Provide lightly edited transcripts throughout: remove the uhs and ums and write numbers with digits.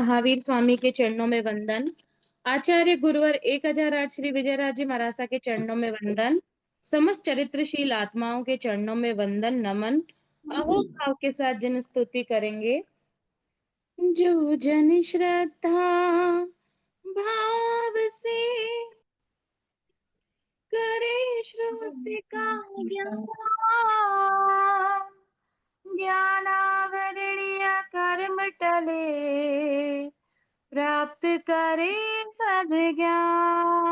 महावीर स्वामी के चरणों में वंदन। आचार्य गुरुवर 1008 श्री विजयराज जी महाराज के चरणों में वंदन। समस्त चरित्रशील आत्माओं के चरणों में वंदन नमन। अहो भाव के साथ जन स्तुति करेंगे। जो जन श्रद्धा भाव से करे श्रुति का ज्ञान, ज्ञानावरणीय कर्म टले, प्राप्त करे सद्ज्ञान।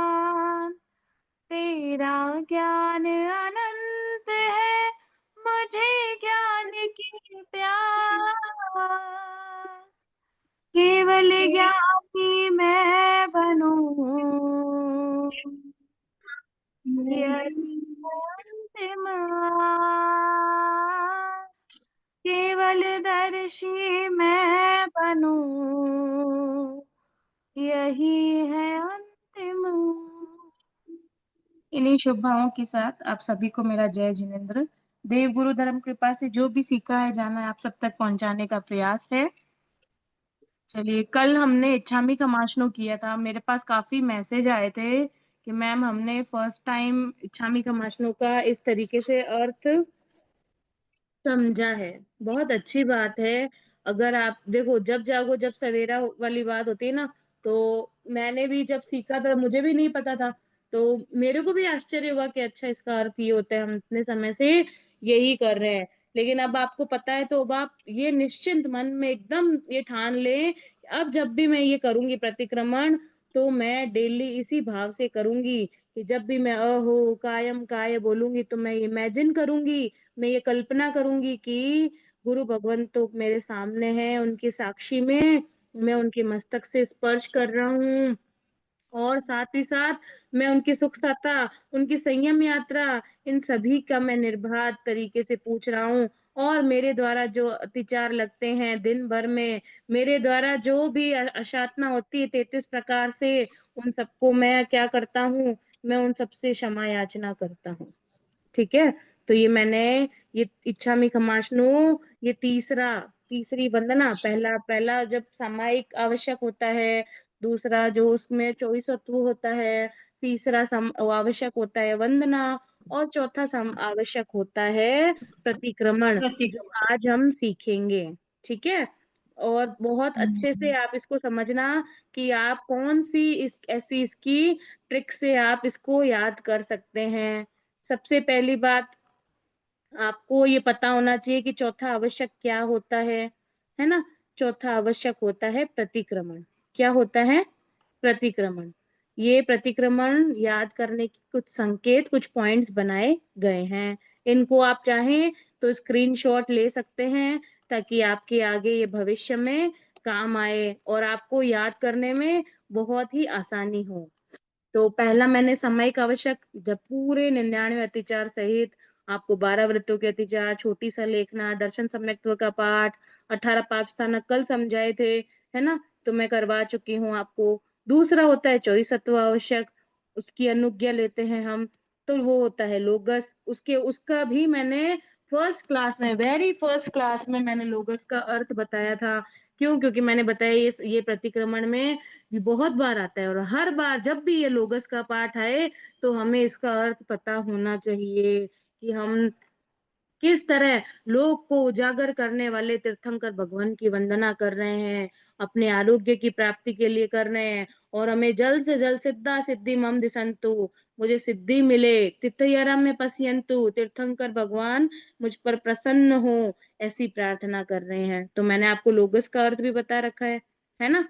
तेरा ज्ञान अनंत है, मुझे ज्ञान की प्यास। केवल ज्ञानी मैं बनूं, यही अंतिम आस। केवल दर्शी मैं बनूं, यही है अंतिम। इन्हीं शुभ भावों के साथ आप सभी को मेरा जय जिनेन्द्र। देव गुरु धर्म कृपा से जो भी सीखा है जाना है आप सब तक पहुंचाने का प्रयास है। चलिए, कल हमने इच्छामी का माशनो किया था। मेरे पास काफी मैसेज आए थे कि मैम हमने फर्स्ट टाइम इच्छामी का माशनो का इस तरीके से अर्थ समझा है। बहुत अच्छी बात है। अगर आप देखो, जब जागो जब सवेरा वाली बात होती है ना, तो मैंने भी जब सीखा था मुझे भी नहीं पता था, तो मेरे को भी आश्चर्य हुआ कि अच्छा इसका अर्थ ये होता है, हम इतने समय से यही कर रहे हैं। लेकिन अब आपको पता है तो अब आप ये निश्चिंत मन में एकदम ये ठान लें, अब जब भी मैं ये करूंगी प्रतिक्रमण, तो मैं डेली इसी भाव से करूंगी कि जब भी मैं अहो कायम काय बोलूंगी तो मैं इमेजिन करूंगी, मैं ये कल्पना करूंगी कि गुरु भगवान तो मेरे सामने है, उनकी साक्षी में मैं उनके मस्तक से स्पर्श कर रहा हूँ, और साथ ही साथ मैं उनकी सुख सत्ता, उनकी संयम यात्रा, इन सभी का मैं निर्बाध तरीके से पूछ रहा हूँ। और मेरे द्वारा जो अत्याचार लगते हैं दिन भर में, मेरे द्वारा जो भी अशातना होती है 33 प्रकार से, उन सबको मैं क्या करता हूँ, मैं उन सबसे क्षमा याचना करता हूँ। ठीक है। तो ये मैंने ये इच्छामी खमाशनो, ये तीसरी वंदना, पहला पहला जब सामायिक आवश्यक होता है, दूसरा जो उसमें 24 तत्व होता है, तीसरा आवश्यक होता है वंदना, और चौथा आवश्यक होता है प्रतिक्रमण, जो आज हम सीखेंगे। ठीक है। और बहुत अच्छे से आप इसको समझना कि आप कौन सी ऐसी इसकी ट्रिक से आप इसको याद कर सकते हैं। सबसे पहली बात, आपको ये पता होना चाहिए कि चौथा आवश्यक क्या होता है ना। चौथा आवश्यक होता है प्रतिक्रमण। क्या होता है? प्रतिक्रमण। ये प्रतिक्रमण याद करने की कुछ संकेत, कुछ पॉइंट्स बनाए गए हैं। इनको आप चाहें तो स्क्रीनशॉट ले सकते हैं, ताकि आपके आगे ये भविष्य में काम आए और आपको याद करने में बहुत ही आसानी हो। तो पहला मैंने सामयिक आवश्यक, जब पूरे 99 अतिचार सहित आपको 12 वृत्तों के अतिचार, छोटी सा लेखना, दर्शन सम्यक्त्व का पाठ, 18 पाप स्थानक कल समझाए थे, है ना, तो मैं करवा चुकी हूँ आपको। दूसरा होता है 24 सत्व आवश्यक, उसकी अनुज्ञा लेते हैं हम, तो वो होता है लोगस। उसका भी मैंने फर्स्ट क्लास में, वेरी फर्स्ट क्लास में मैंने लोगस का अर्थ बताया था। क्यों? क्योंकि मैंने बताया ये प्रतिक्रमण में ये बहुत बार आता है, और हर बार जब भी ये लोगस का पाठ आए तो हमें इसका अर्थ पता होना चाहिए कि हम किस तरह लोक को उजागर करने वाले तीर्थंकर भगवान की वंदना कर रहे हैं, अपने आरोग्य की प्राप्ति के लिए कर रहे हैं, और हमें जल्द से जल्द सिद्धा सिद्धि मम दिसंतु, मुझे सिद्धि मिले, तिथयरम में पश्यंतु, तीर्थंकर भगवान मुझ पर प्रसन्न हो, ऐसी प्रार्थना कर रहे हैं। तो मैंने आपको लोगस का अर्थ भी बता रखा है ना।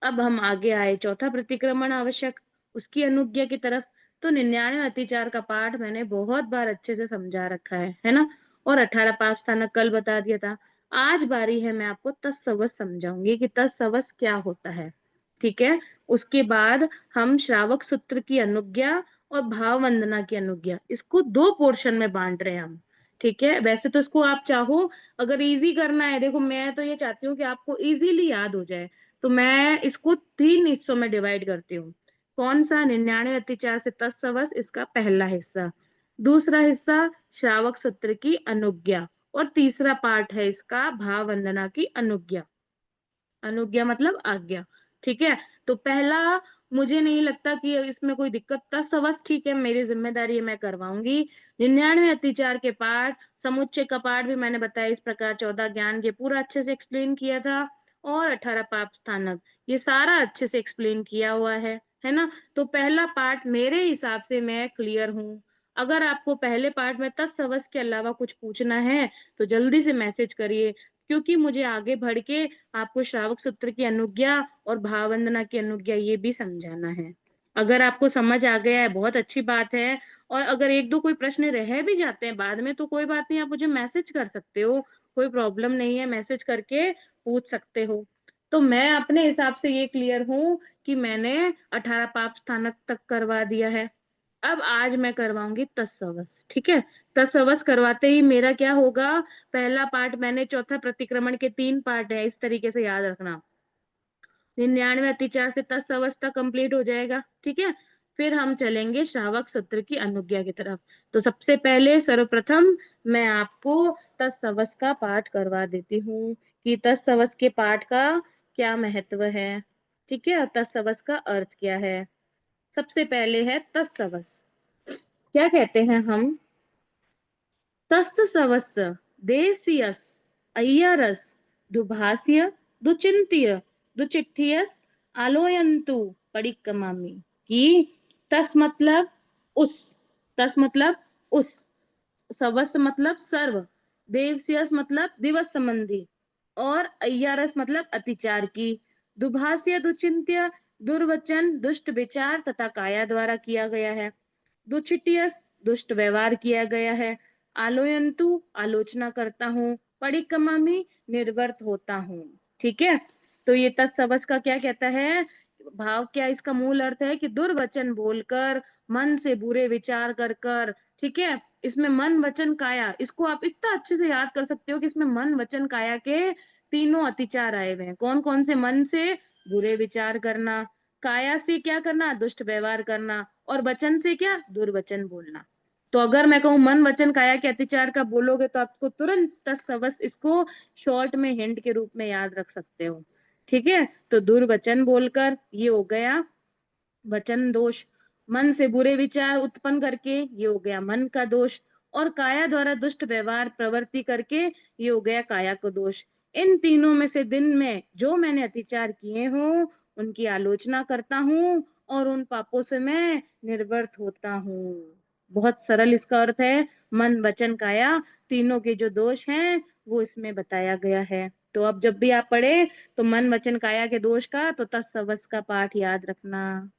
अब हम आगे आए चौथा प्रतिक्रमण आवश्यक, उसकी अनुज्ञा की तरफ। तो 99 अतिचार का पाठ मैंने बहुत बार अच्छे से समझा रखा है ना। और 18 पाप स्थानक कल बता दिया था। आज बारी है, मैं आपको तत्सवस समझाऊंगी कि तत्सवस क्या होता है। ठीक है। उसके बाद हम श्रावक सूत्र की अनुज्ञा और भाव वंदना की अनुज्ञा, इसको दो पोर्शन में बांट रहे हैं हम। ठीक है। वैसे तो इसको आप चाहो, अगर इजी करना है, देखो मैं तो ये चाहती हूँ कि आपको इजीली याद हो जाए, तो मैं इसको 3 हिस्सों में डिवाइड करती हूँ। कौन सा? 99 अतिचार से तत्सवस, इसका पहला हिस्सा। दूसरा हिस्सा श्रावक सूत्र की अनुज्ञा, और तीसरा पार्ट है इसका भाव वंदना की अनुज्ञा। अनुज्ञा मतलब आज्ञा। ठीक है, तो पहला मुझे नहीं लगता कि इसमें कोई दिक्कत था। सवस ठीक है, मेरी जिम्मेदारी है, मैं करवाऊंगी। 99 अतिचार के पाठ, समुच्चय का पाठ भी मैंने बताया इस प्रकार, 14 ज्ञान के पूरा अच्छे से एक्सप्लेन किया था, और 18 पाप स्थानक, ये सारा अच्छे से एक्सप्लेन किया हुआ है ना। तो पहला पार्ट मेरे हिसाब से मैं क्लियर हूँ। अगर आपको पहले पार्ट में तत्सवस के अलावा कुछ पूछना है तो जल्दी से मैसेज करिए, क्योंकि मुझे आगे बढ़ के आपको श्रावक सूत्र की अनुज्ञा और भाववंदना की अनुज्ञा ये भी समझाना है। अगर आपको समझ आ गया है बहुत अच्छी बात है, और अगर एक दो कोई प्रश्न रह भी जाते हैं बाद में तो कोई बात नहीं, आप मुझे मैसेज कर सकते हो, कोई प्रॉब्लम नहीं है, मैसेज करके पूछ सकते हो। तो मैं अपने हिसाब से ये क्लियर हूं कि मैंने 18 पाप स्थानक तक करवा दिया है। अब आज मैं करवाऊंगी तत्सवस। ठीक है, तत्सवस करवाते ही मेरा क्या होगा, पहला पार्ट मैंने, चौथा प्रतिक्रमण के 3 पार्ट है, इस तरीके से याद रखना। 99 अतिचार से तत्सवस्था कंप्लीट हो जाएगा। ठीक है, फिर हम चलेंगे श्रावक सूत्र की अनुज्ञा की तरफ। तो सबसे पहले सर्वप्रथम मैं आपको तत्सवस का पाठ करवा देती हूँ कि तत्सवस के पाठ का क्या महत्व है। ठीक है, और तत्सवस का अर्थ क्या है। सबसे पहले है तत्सवस। क्या कहते हैं हम, तस्य सवस्य देसियस अय्यरस दुभास्य दुचिंत्य दुचिट्ठियस आलोयंतु परिक्रमामि, कि तस मतलब उस, तस मतलब उस, सवस मतलब सर्व, देवसियस मतलब दिवस संबंधी, और अय्यारस मतलब अतिचार की, दुभास्य दुचिंत्य दुर्वचन दुष्ट विचार तथा काया द्वारा किया गया है, दुचिटियस दुष्ट व्यवहार किया गया है, आलोयंतु आलोचना करता हूँ, परिक्रमामि निर्वर्त होता हूँ। ठीक है, तो ये तत्सवस का क्या कहता है भाव, क्या इसका मूल अर्थ है कि दुर्वचन बोलकर, मन से बुरे विचार कर कर। ठीक है, इसमें मन वचन काया, इसको आप इतना अच्छे से याद कर सकते हो कि इसमें मन वचन काया के तीनों अतिचार आए हुए हैं। कौन कौन से, मन से बुरे विचार करना, काया से क्या करना, दुष्ट व्यवहार करना, और वचन से क्या, दुर्वचन बोलना। तो अगर मैं कहूँ मन वचन काया के अतिचार का बोलोगे तो आपको तुरंत तत्सवस इसको शॉर्ट में हिंट के रूप में याद रख सकते हो। ठीक है, तो दुर्वचन बोलकर ये हो गया वचन दोष, मन से बुरे विचार उत्पन्न करके ये हो गया मन का दोष, और काया द्वारा दुष्ट व्यवहार प्रवृत्ति करके ये हो गया काया को दोष। इन तीनों में से दिन में जो मैंने अतिचार किए हों उनकी आलोचना करता हूँ, और उन पापों से मैं निर्वर्त होता हूँ। बहुत सरल इसका अर्थ है, मन वचन काया तीनों के जो दोष हैं वो इसमें बताया गया है। तो अब जब भी आप पढ़े तो मन वचन काया के दोष का तो तत्सवस का पाठ याद रखना।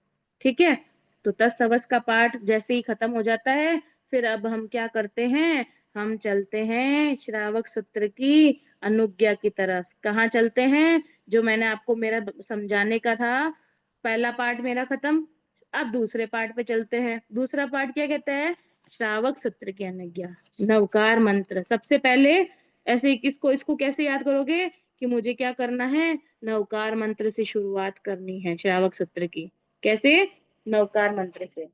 ठीक है, तो तत्सवस का पाठ जैसे ही खत्म हो जाता है, फिर अब हम क्या करते हैं, हम चलते हैं श्रावक सूत्र की अनुज्ञा की तरफ। कहाँ चलते हैं, जो मैंने आपको मेरा समझाने का था, पहला पार्ट मेरा खत्म, अब दूसरे पार्ट पे चलते हैं। दूसरा पार्ट क्या कहता है, श्रावक सूत्र की अनुज्ञा, नवकार मंत्र। सबसे पहले ऐसे इसको इसको कैसे याद करोगे कि मुझे क्या करना है, नवकार मंत्र से शुरुआत करनी है श्रावक सूत्र की। कैसे, नवकार मंत्र से।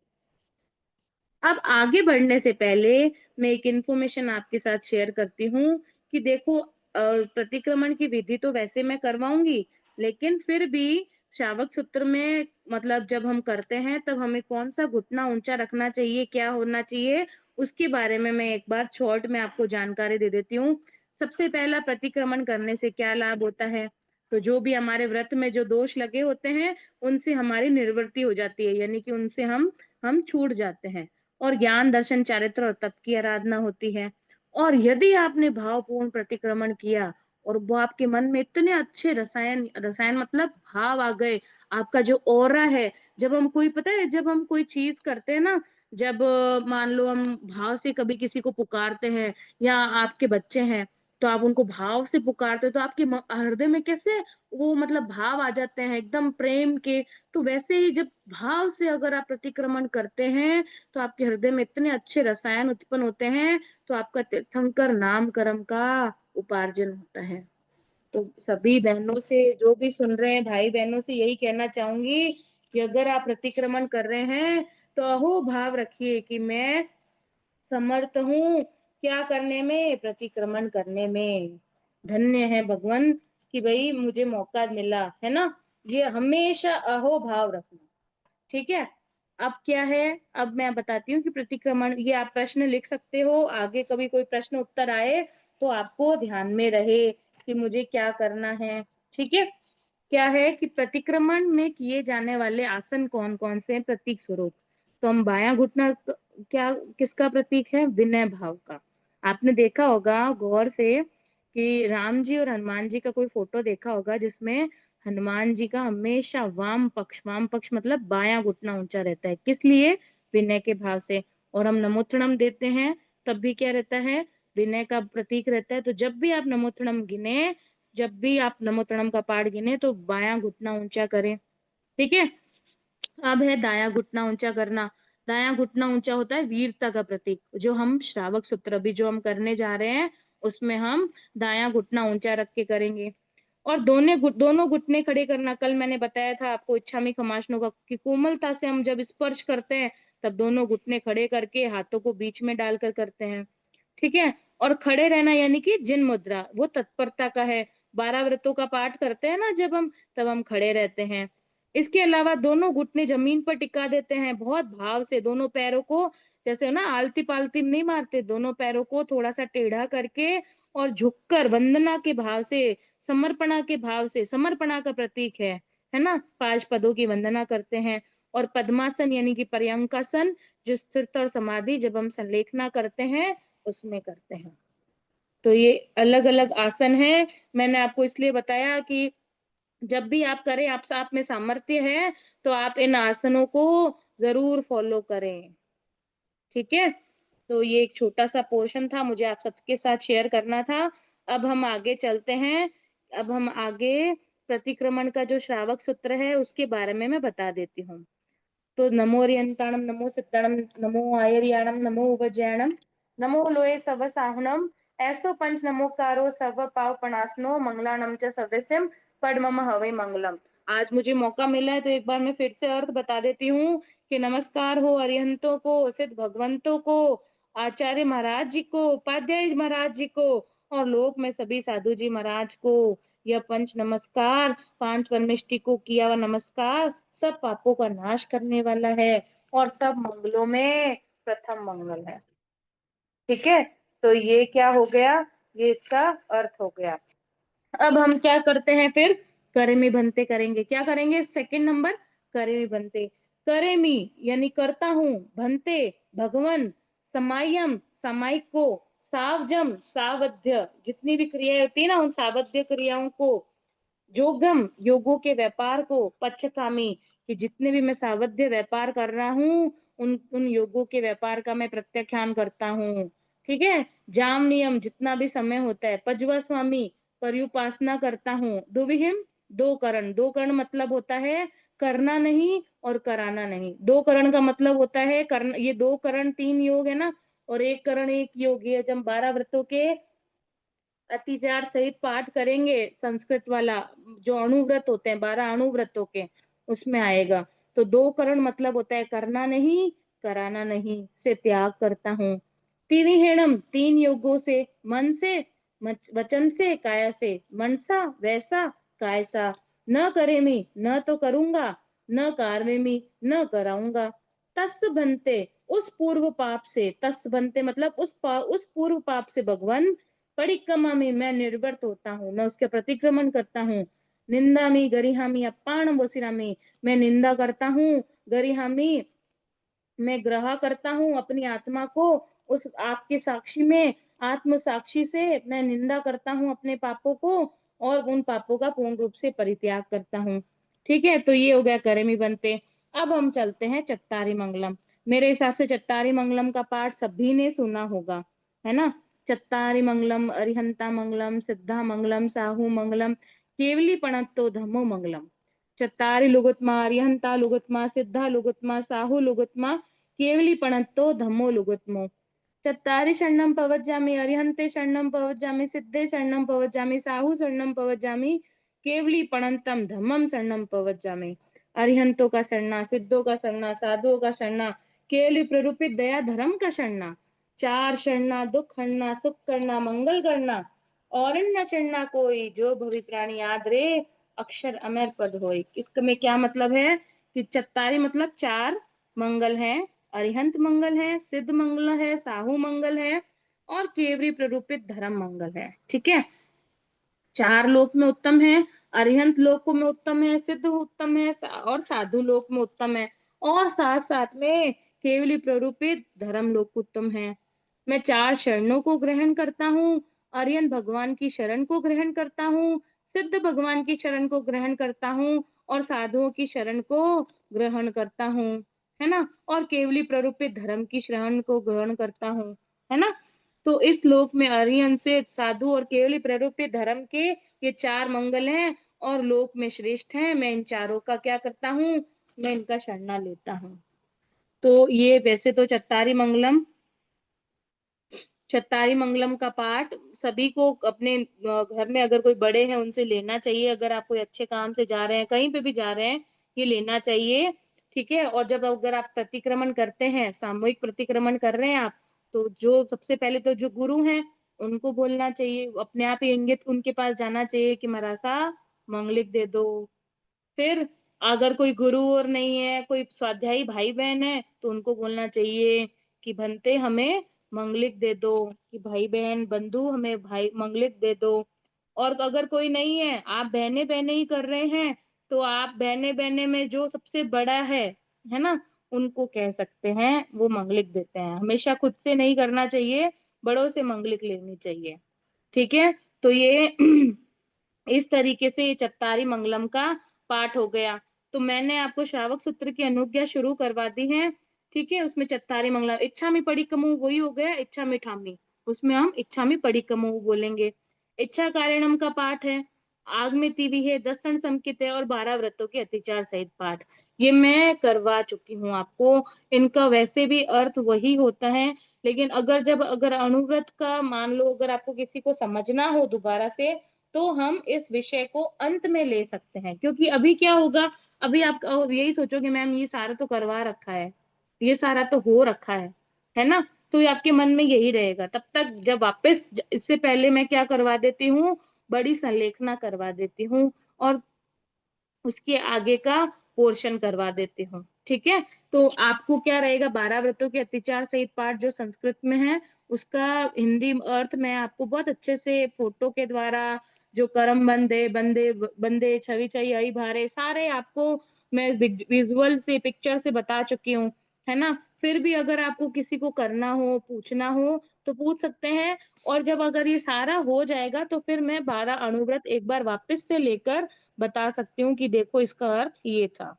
अब आगे बढ़ने से पहले मैं एक इंफॉर्मेशन आपके साथ शेयर करती हूँ कि देखो, प्रतिक्रमण की विधि तो वैसे मैं करवाऊंगी, लेकिन फिर भी श्रावक सूत्र में मतलब जब हम करते हैं तब हमें कौन सा घुटना ऊंचा रखना चाहिए, क्या होना चाहिए, उसके बारे में मैं एक बार शॉर्ट में आपको जानकारी दे देती हूँ। सबसे पहला, प्रतिक्रमण करने से क्या लाभ होता है, तो जो भी हमारे व्रत में जो दोष लगे होते हैं उनसे हमारी निवृत्ति हो जाती है, यानी कि उनसे हम छूट जाते हैं, और ज्ञान दर्शन चारित्र और तप की आराधना होती है। और यदि आपने भावपूर्ण प्रतिक्रमण किया और वो आपके मन में इतने अच्छे रसायन रसायन मतलब भाव आ गए, आपका जो ऑरा है, जब हम कोई, पता है जब हम कोई चीज करते हैं ना, जब मान लो हम भाव से कभी किसी को पुकारते हैं, या आपके बच्चे हैं तो आप उनको भाव से पुकारते हो, तो आपके हृदय में कैसे वो मतलब भाव आ जाते हैं एकदम प्रेम के। तो वैसे ही जब भाव से अगर आप प्रतिक्रमण करते हैं तो आपके हृदय में इतने अच्छे रसायन उत्पन्न होते हैं, तो आपका तीर्थंकर नाम कर्म का उपार्जन होता है। तो सभी बहनों से, जो भी सुन रहे हैं भाई बहनों से यही कहना चाहूंगी कि अगर आप प्रतिक्रमण कर रहे हैं तो अहो भाव रखिए कि मैं समर्थ हूँ क्या करने में, प्रतिक्रमण करने में। धन्य है भगवान कि भाई मुझे मौका मिला, है ना। ये हमेशा अहो भाव रखना, ठीक है। अब क्या है, अब मैं बताती हूँ कि प्रतिक्रमण, ये आप प्रश्न लिख सकते हो, आगे कभी कोई प्रश्न उत्तर आए तो आपको ध्यान में रहे कि मुझे क्या करना है, ठीक है। क्या है कि प्रतिक्रमण में किए जाने वाले आसन कौन कौन से हैं, प्रतीक स्वरूप। तो हम बायां घुटना क्या किसका प्रतीक है, विनय भाव का। आपने देखा होगा गौर से कि राम जी और हनुमान जी का कोई फोटो देखा होगा जिसमें हनुमान जी का हमेशा वाम पक्ष मतलब बायां घुटना ऊंचा रहता है, किस लिए, विनय के भाव से। और हम नमोत्तरम देते हैं तब भी क्या रहता है, विनय का प्रतीक रहता है। तो जब भी आप नमोत्तरम का पाठ गिने तो बायां घुटना ऊंचा करें, ठीक है। अब है दायां घुटना ऊंचा करना। दायां घुटना ऊंचा होता है वीरता का प्रतीक, जो हम श्रावक सूत्र अभी जो हम करने जा रहे हैं उसमें हम दायां घुटना ऊंचा रख के करेंगे। और दोनों घुटने खड़े करना, कल मैंने बताया था आपको इच्छामी खमासनों का, कि कोमलता से हम जब स्पर्श करते हैं तब दोनों घुटने खड़े करके हाथों को बीच में डालकर करते हैं, ठीक है। और खड़े रहना यानी कि जिन मुद्रा, वो तत्परता का है। 12 व्रतों का पाठ करते हैं ना जब हम, तब हम खड़े रहते हैं। इसके अलावा दोनों घुटने जमीन पर टिका देते हैं बहुत भाव से, दोनों पैरों को, जैसे ना आलती पालती नहीं मारते, दोनों पैरों को थोड़ा सा टेढ़ा करके और झुककर वंदना के भाव से, समर्पणा के भाव से, समर्पणा का प्रतीक है ना, 5 पदों की वंदना करते हैं। और पद्मासन यानी कि पर्यंकासन, जो स्थिरता और समाधि जब हम संलेखना करते हैं उसमें करते हैं। तो ये अलग अलग आसन है, मैंने आपको इसलिए बताया कि जब भी आप करें, आप में सामर्थ्य है तो आप इन आसनों को जरूर फॉलो करें, ठीक है। तो ये एक छोटा सा पोर्शन था, मुझे आप सबके साथ शेयर करना था। अब हम आगे चलते हैं। अब हम आगे प्रतिक्रमण का जो श्रावक सूत्र है उसके बारे में मैं बता देती हूँ। तो नमो रियंताणम, नमो सिद्धाणम, नमो आयरियाणम, नमो उपजयाणम, नमो लोए सव साहुणम, ऐसो पंच नमोकारो सर्व पाव पणासनो मंगलाणम च सव्यस्यम पडमम हवे मंगलम। आज मुझे मौका मिला है तो एक बार मैं फिर से अर्थ बता देती हूँ कि नमस्कार हो अरिहंतों को, सिद्ध भगवंतों को, आचार्य महाराज जी को, उपाध्याय महाराज जी को, और लोक में सभी साधु जी महाराज को। यह पंच नमस्कार, 5 परमेष्टि को किया हुआ नमस्कार सब पापों का नाश करने वाला है और सब मंगलों में प्रथम मंगल है, ठीक है। तो ये क्या हो गया, ये इसका अर्थ हो गया। अब हम क्या करते हैं फिर, करेमी बनते करेंगे। क्या करेंगे, सेकंड नंबर, करेमी बनते। करेमी यानी करता हूं, भंते भगवन, समायम सामायिक को, सावजम सावध्य, जितनी भी क्रियाएं होती है ना उन सावध्य क्रियाओं को, जोगम योगों के व्यापार को, पच्छकामी कि जितने भी मैं सावध्य व्यापार कर रहा हूँ उन उन योगों के व्यापार का मैं प्रत्याख्यान करता हूँ, ठीक है। जाम नियम जितना भी समय होता है, पजवा स्वामी पर्युपासना करता हूँ, दुविहिम दो करण मतलब होता है करना नहीं और कराना नहीं। दो करण का मतलब होता है करना, ये 2 करण 3 योग है ना, और 1 करण 1 योग है। जब 12 व्रतों के अतिचार सहित पाठ करेंगे संस्कृत वाला, जो अणुव्रत होते हैं 12 अणुव्रतों के, उसमें आएगा। तो 2 करण मतलब होता है करना नहीं कराना नहीं, से त्याग करता हूँ। त्रिहेणम 3 योगों से, मन से, वचन से, काया से, मनसा वैसा कायसा, न करेमी न तो करूंगा, न कारवेमी न कराऊंगा, तस् बनते उस पूर्व पाप से, तस् बनते मतलब उस पूर्व पाप से भगवान, परिक्रमा में मैं निर्वर्त होता हूँ, मैं उसके प्रतिक्रमण करता हूँ। निंदामी गरिहामी अपान वोसिरामी, मैं निंदा करता हूँ, गरिहामी मैं ग्रह करता हूँ अपनी आत्मा को उस आपके साक्षी में, आत्म साक्षी से मैं निंदा करता हूँ अपने पापों को और उन पापों का पूर्ण रूप से परित्याग करता हूँ, ठीक है। तो ये हो गया करेमी बनते। अब हम चलते हैं चत्तारी मंगलम। मेरे हिसाब से चत्तारी मंगलम का पाठ सभी ने सुना होगा, है ना। चत्तारी मंगलम, अरिहंता मंगलम, सिद्धा मंगलम, साहू मंगलम, केवली पणत्तो धम्मो मंगलम। चत्तारी लुगुत्मा, अरिहंता लुगुत्मा, सिद्धा लुगुत्मा, साहू लुगुत्मा, केवली पणत्तो धम्मो लुगुत्मो। चत्तारि शरणं पवज्जामि, अरिहन्ते शरणं पवज्जामि, सिद्धे शरणं पवज्जामि, साहू शरणं पवज्जामि, केवली पणंतम धम्मम शरणं पवज्जामि। अरिहंतों का शरणा, सिद्धों का शरणा, साधुओं का शरणा, केवली प्ररूपित दया धर्म का शरणा, 4 शरणा, दुख हरना, सुख करना, मंगल करना, और न चढ़ना कोई, जो भवि प्राणी याद रे, अक्षर अमर पद होय। इसमें क्या मतलब है कि चत्तारी मतलब चार मंगल हैं, अरिहंत मंगल है, सिद्ध मंगल है, साहू मंगल है और केवरी प्ररूपित धर्म मंगल है। ठीक है, चार लोक में उत्तम है, अरिहंत लोक में उत्तम है, सिद्ध उत्तम है और साधु लोक में उत्तम है, और साथ साथ में केवली प्ररूपित धर्म लोक उत्तम है। मैं चार शरणों को ग्रहण करता हूँ, अरियन भगवान की शरण को ग्रहण करता हूँ, सिद्ध भगवान की शरण को ग्रहण करता हूँ और साधुओं की शरण को ग्रहण करता हूँ, है ना, और केवली प्ररूपित धर्म की शरण को ग्रहण करता हूँ, है ना। तो इस लोक में अरियन से साधु और केवली प्ररूपित धर्म के ये चार मंगल हैं और लोक में श्रेष्ठ हैं। मैं इन चारों का क्या करता हूँ, मैं इनका शरणा लेता हूँ। तो ये वैसे तो चत्तारी मंगलम का पाठ सभी को अपने घर में अगर कोई बड़े हैं उनसे लेना चाहिए। अगर आप कोई अच्छे काम से जा रहे हैं, कहीं पे भी जा रहे हैं, ये लेना चाहिए। ठीक है, और जब अगर आप प्रतिक्रमण करते हैं, सामूहिक प्रतिक्रमण कर रहे हैं आप, तो जो सबसे पहले तो जो गुरु हैं उनको बोलना चाहिए, अपने आप ही इंगित उनके पास जाना चाहिए कि महाराजा मंगलिक दे दो। फिर अगर कोई गुरु और नहीं है, कोई स्वाध्यायी भाई बहन है, तो उनको बोलना चाहिए कि भंते हमें मंगलिक दे दो, कि भाई बहन बंधु हमें भाई मंगलिक दे दो। और अगर कोई नहीं है, आप बहने बहने ही कर रहे हैं, तो आप बहने बहने में जो सबसे बड़ा है ना, उनको कह सकते हैं, वो मंगलिक देते हैं। हमेशा खुद से नहीं करना चाहिए, बड़ों से मंगलिक लेनी चाहिए। ठीक है, तो ये इस तरीके से ये चत्तारी मंगलम का पाठ हो गया। तो मैंने आपको श्रावक सूत्र की अनुज्ञा शुरू करवा दी है। ठीक है, उसमें चत्तारी मंगलम, इच्छा में पड़ी कमु वही हो गया, इच्छा में ठामी, उसमें हम इच्छा में पड़ी कमु बोलेंगे। इच्छा कारणम का पाठ है, आग में तीवी है, 10 संकित है और 12 व्रतों के अतिचार सहित पाठ। ये मैं करवा चुकी हूँ आपको। इनका वैसे भी अर्थ वही होता है, लेकिन अगर अनुव्रत का मान लो, अगर आपको किसी को समझना हो दोबारा से, तो हम इस विषय को अंत में ले सकते हैं। क्योंकि अभी क्या होगा, अभी आप यही सोचोगे मैम ये सारा तो करवा रखा है, ये सारा तो हो रखा है ना, तो ये आपके मन में यही रहेगा तब तक, जब वापस इससे पहले मैं क्या करवा देती हूँ, बड़ी संलेखना करवा देती हूँ और उसके आगे का पोर्शन करवा देती हूँ। ठीक है, तो आपको क्या रहेगा, 12 व्रतों के अतिचार सहित पाठ जो संस्कृत में है, उसका हिंदी अर्थ मैं आपको बहुत अच्छे से फोटो के द्वारा, जो करम बंदे बंदे बंदे छवि छई आई भारे, सारे आपको मैं विजुअल से पिक्चर से बता चुकी हूँ, है ना। फिर भी अगर आपको किसी को करना हो, पूछना हो, तो पूछ सकते हैं। और जब अगर ये सारा हो जाएगा, तो फिर मैं 12 अणुव्रत एक बार वापस से लेकर बता सकती हूँ कि देखो इसका अर्थ ये था।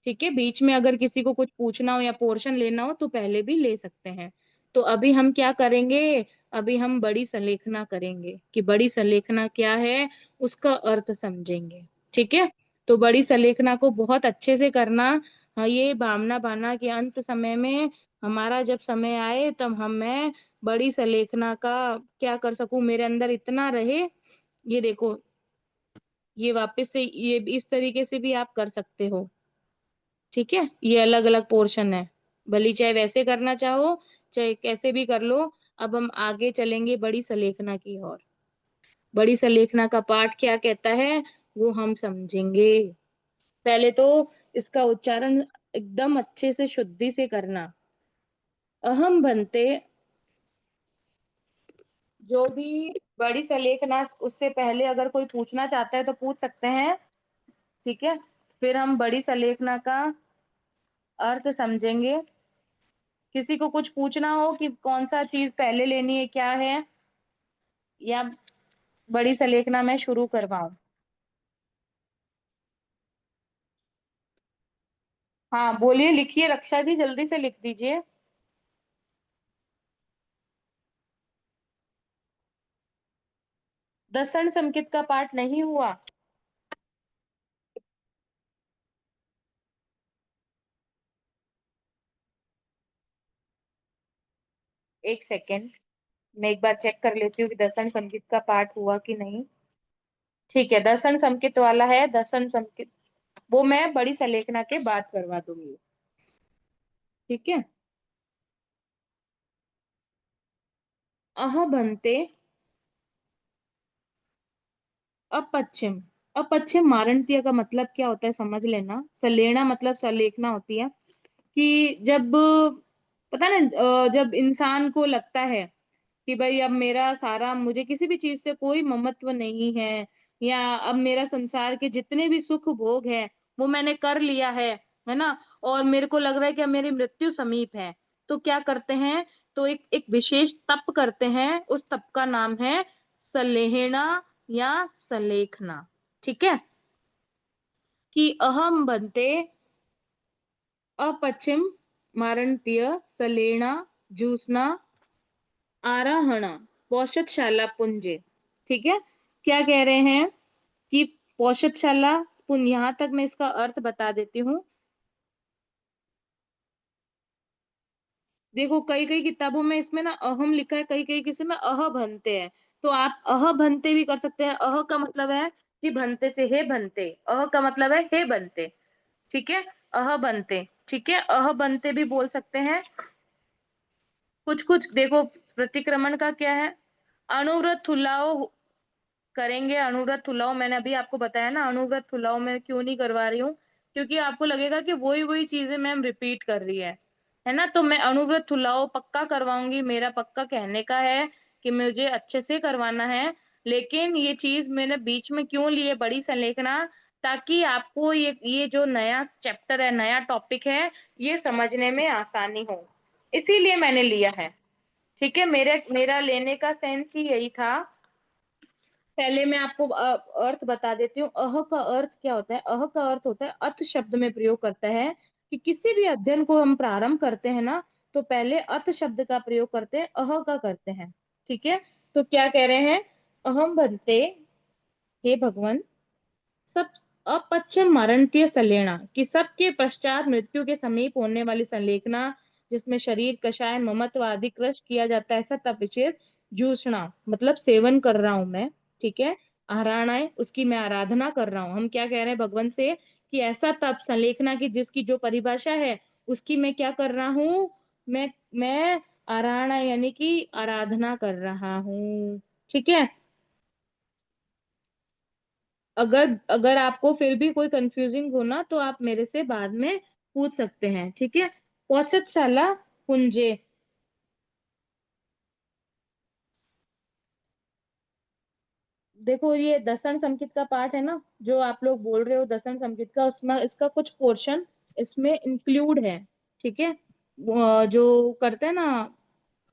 ठीक है, बीच में अगर किसी को कुछ पूछना हो या पोर्शन लेना हो, तो पहले भी ले सकते हैं। तो अभी हम क्या करेंगे, अभी हम बड़ी संलेखना करेंगे कि बड़ी संलेखना क्या है, उसका अर्थ समझेंगे। ठीक है, तो बड़ी संलेखना को बहुत अच्छे से करना। हाँ, ये भावना बाना के अंत समय में हमारा जब समय आए, तब मैं बड़ी संलेखना का क्या कर सकूं, मेरे अंदर इतना रहे। ये देखो, ये वापस से ये इस तरीके से भी आप कर सकते हो। ठीक है, ये अलग अलग पोर्शन है, भली चाहे वैसे करना चाहो, चाहे कैसे भी कर लो। अब हम आगे चलेंगे बड़ी सलेखना की ओर। बड़ी सलेखना का पाठ क्या कहता है, वो हम समझेंगे। पहले तो इसका उच्चारण एकदम अच्छे से शुद्धि से करना। अहम बनते, जो भी बड़ी सलेखना, उससे पहले अगर कोई पूछना चाहता है तो पूछ सकते हैं। ठीक है, फिर हम बड़ी सलेखना का अर्थ समझेंगे। किसी को कुछ पूछना हो कि कौन सा चीज पहले लेनी है, क्या है, या बड़ी सलेखना में शुरू करवाऊं। हाँ बोलिए, लिखिए रक्षा जी, जल्दी से लिख दीजिए। दसन संकित का पाठ नहीं हुआ। एक सेकेंड, मैं एक बार चेक कर लेती हूँ कि दसन संकित का पाठ हुआ कि नहीं। ठीक है, दसन संकित वाला है, दसन संकित वो मैं बड़ी सलेखना के बाद करवा दूंगी। ठीक है, अह बनते अपश्चिम, अपश्चिम मारणतीय का मतलब क्या होता है समझ लेना। सलेना मतलब सलेखना होती है कि जब, पता है ना, जब इंसान को लगता है कि भाई अब मेरा सारा, मुझे किसी भी चीज से कोई ममत्व नहीं है, या अब मेरा संसार के जितने भी सुख भोग है वो मैंने कर लिया है ना, और मेरे को लग रहा है कि अब मेरी मृत्यु समीप है, तो क्या करते हैं, तो एक एक विशेष तप करते हैं। उस तप का नाम है सलेहना या सलेखना। ठीक है, कि अहम बनते अपश्चिम मारणतीय सलेना जूसना आराहणा पौषधशाला पुंजे। ठीक है, क्या कह रहे हैं कि पौषधशाला पुंज, यहां तक मैं इसका अर्थ बता देती हूँ। देखो कई कई किताबों में इसमें ना अहम लिखा है, कई कई किसी में अह भनते हैं, तो आप अह भनते भी कर सकते हैं। अह का मतलब है कि भनते से हे भनते, अह का मतलब है हे बनते। ठीक है, अह बनते, ठीक है, अह बनते भी बोल सकते हैं। कुछ कुछ देखो, प्रतिक्रमण का क्या है, अनुव्रत तुलाओ करेंगे। अनुव्रत तुलाओ मैंने अभी आपको बताया ना, अनुव्रत तुलाओ मैं क्यों नहीं करवा रही हूँ, क्योंकि आपको लगेगा कि वही वही चीजें मैम रिपीट कर रही है ना। तो मैं अनुव्रत तुलाओ पक्का करवाऊंगी, मेरा पक्का कहने का है कि मुझे अच्छे से करवाना है। लेकिन ये चीज मैंने बीच में क्यों ली है, बड़ी संलेखना, ताकि आपको ये जो नया चैप्टर है, नया टॉपिक है, ये समझने में आसानी हो, इसीलिए मैंने लिया है। ठीक है, मेरे मेरा लेने का सेंस ही यही था। पहले मैं आपको अर्थ बता देती हूँ। अह का अर्थ क्या होता है, अह का अर्थ होता है, अथ शब्द में प्रयोग करता है कि किसी भी अध्ययन को हम प्रारंभ करते हैं ना, तो पहले अथ शब्द का प्रयोग करते हैं, अह का करते हैं। ठीक है, तो क्या कह रहे हैं, अहम बनते, हे भगवान, सब अपश्चिम मरणतीय संलेखना, कि सबके पश्चात मृत्यु के समीप होने वाली संलेखना, जिसमें शरीर कषाय ममत्व आदि क्रश किया जाता है, ऐसा तप विशेष जूषणा मतलब सेवन कर रहा हूं मैं। ठीक है, आराधनाएं, उसकी मैं आराधना कर रहा हूँ। हम क्या कह रहे हैं भगवान से कि ऐसा तप संलेखना की जिसकी जो परिभाषा है उसकी मैं क्या कर रहा हूँ, मैं आराधना यानी कि आराधना कर रहा हूँ। ठीक है, अगर अगर आपको फिर भी कोई कंफ्यूजिंग हो ना, तो आप मेरे से बाद में पूछ सकते हैं। ठीक है, पौषधशाला पुंजे, देखो ये दसन संकित का पार्ट है ना, जो आप लोग बोल रहे हो दसन संकित का, उसमें इसका कुछ पोर्शन इसमें इंक्लूड है। ठीक है, जो करते हैं ना,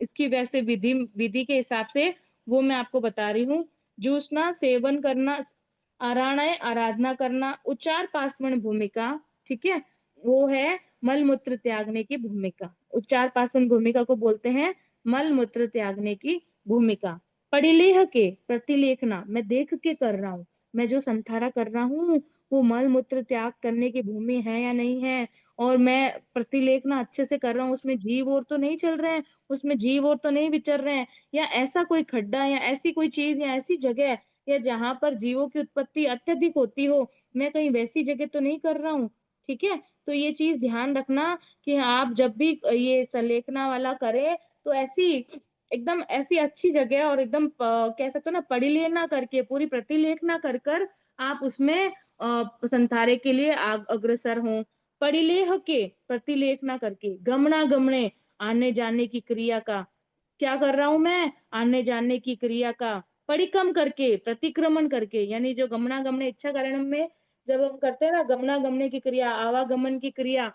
इसकी वैसे विधि विधि के हिसाब से वो मैं आपको बता रही हूँ। जूसना सेवन करना, आराधनाएं आराधना करना, उच्चार पासवन भूमिका। ठीक है, वो है मल मूत्र त्यागने की भूमिका। उच्चार पासवन भूमिका को बोलते हैं मल मूत्र त्यागने की भूमिका। परिलेह के प्रतिलेखना, मैं देख के कर रहा हूँ, मैं जो संथारा कर रहा हूँ वो मल मूत्र त्याग करने की भूमि है या नहीं है, और मैं प्रतिलेखना अच्छे से कर रहा हूँ, उसमें जीव और तो नहीं चल रहे हैं, उसमें जीव और तो नहीं विचर रहे हैं, या ऐसा कोई खड्डा या ऐसी कोई चीज या ऐसी जगह या जहां पर जीवों की उत्पत्ति अत्यधिक होती हो, मैं कहीं वैसी जगह तो नहीं कर रहा हूँ। ठीक है, तो ये चीज ध्यान रखना कि आप जब भी ये संलेखना वाला करें, तो ऐसी एकदम ऐसी अच्छी जगह और एकदम कह सकते हो ना, परिलेखना करके, पूरी प्रतिलेखना कर कर आप उसमें संथारे के लिए अग्रसर हों। परिलेह के प्रतिलेखना करके, गमना गमने आने जाने की क्रिया का, क्या कर रहा हूं मैं, आने जाने की क्रिया का, परिक्रम करके, प्रतिक्रमण करके, यानी जो गमना गमने इच्छा कारण में जब हम करते हैं ना गमना गमने की क्रिया, आवागमन की क्रिया,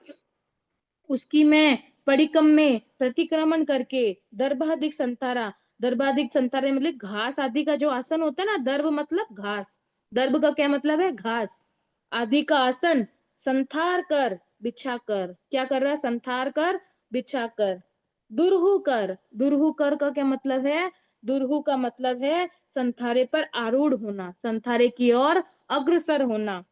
उसकी मैं परिक्रम में प्रतिक्रमण करके, दर्भादिक संतारा, दर्भादिक संतारे मतलब घास आदि का जो आसन होता है ना, दर्भ मतलब घास, दर्भ का क्या मतलब है, घास आदि का आसन संथार कर बिछा कर, क्या कर रहा है, संथार कर बिछा कर। दुरहु कर, दुरहु कर का क्या मतलब है, दुरहु का मतलब है संथारे पर आरूढ़ होना, संथारे की ओर अग्रसर होना।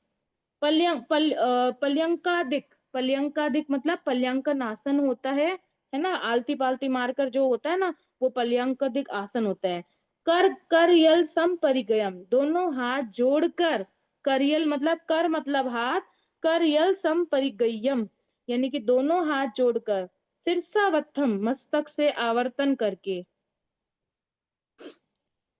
पल्यंकादिक, पल्यंकादिक मतलब पल्यंकन आसन होता है ना, आलती पालती मारकर जो होता है ना, वो पल्यंकादिक आसन होता है। कर कर यल सम परिगयम, दोनों हाथ जोड़कर, करयल मतलब कर मतलब हाथ, कर यल सम परिगयम यानी कि दोनों हाथ जोड़कर, सिरसावत्थम मस्तक से आवर्तन करके,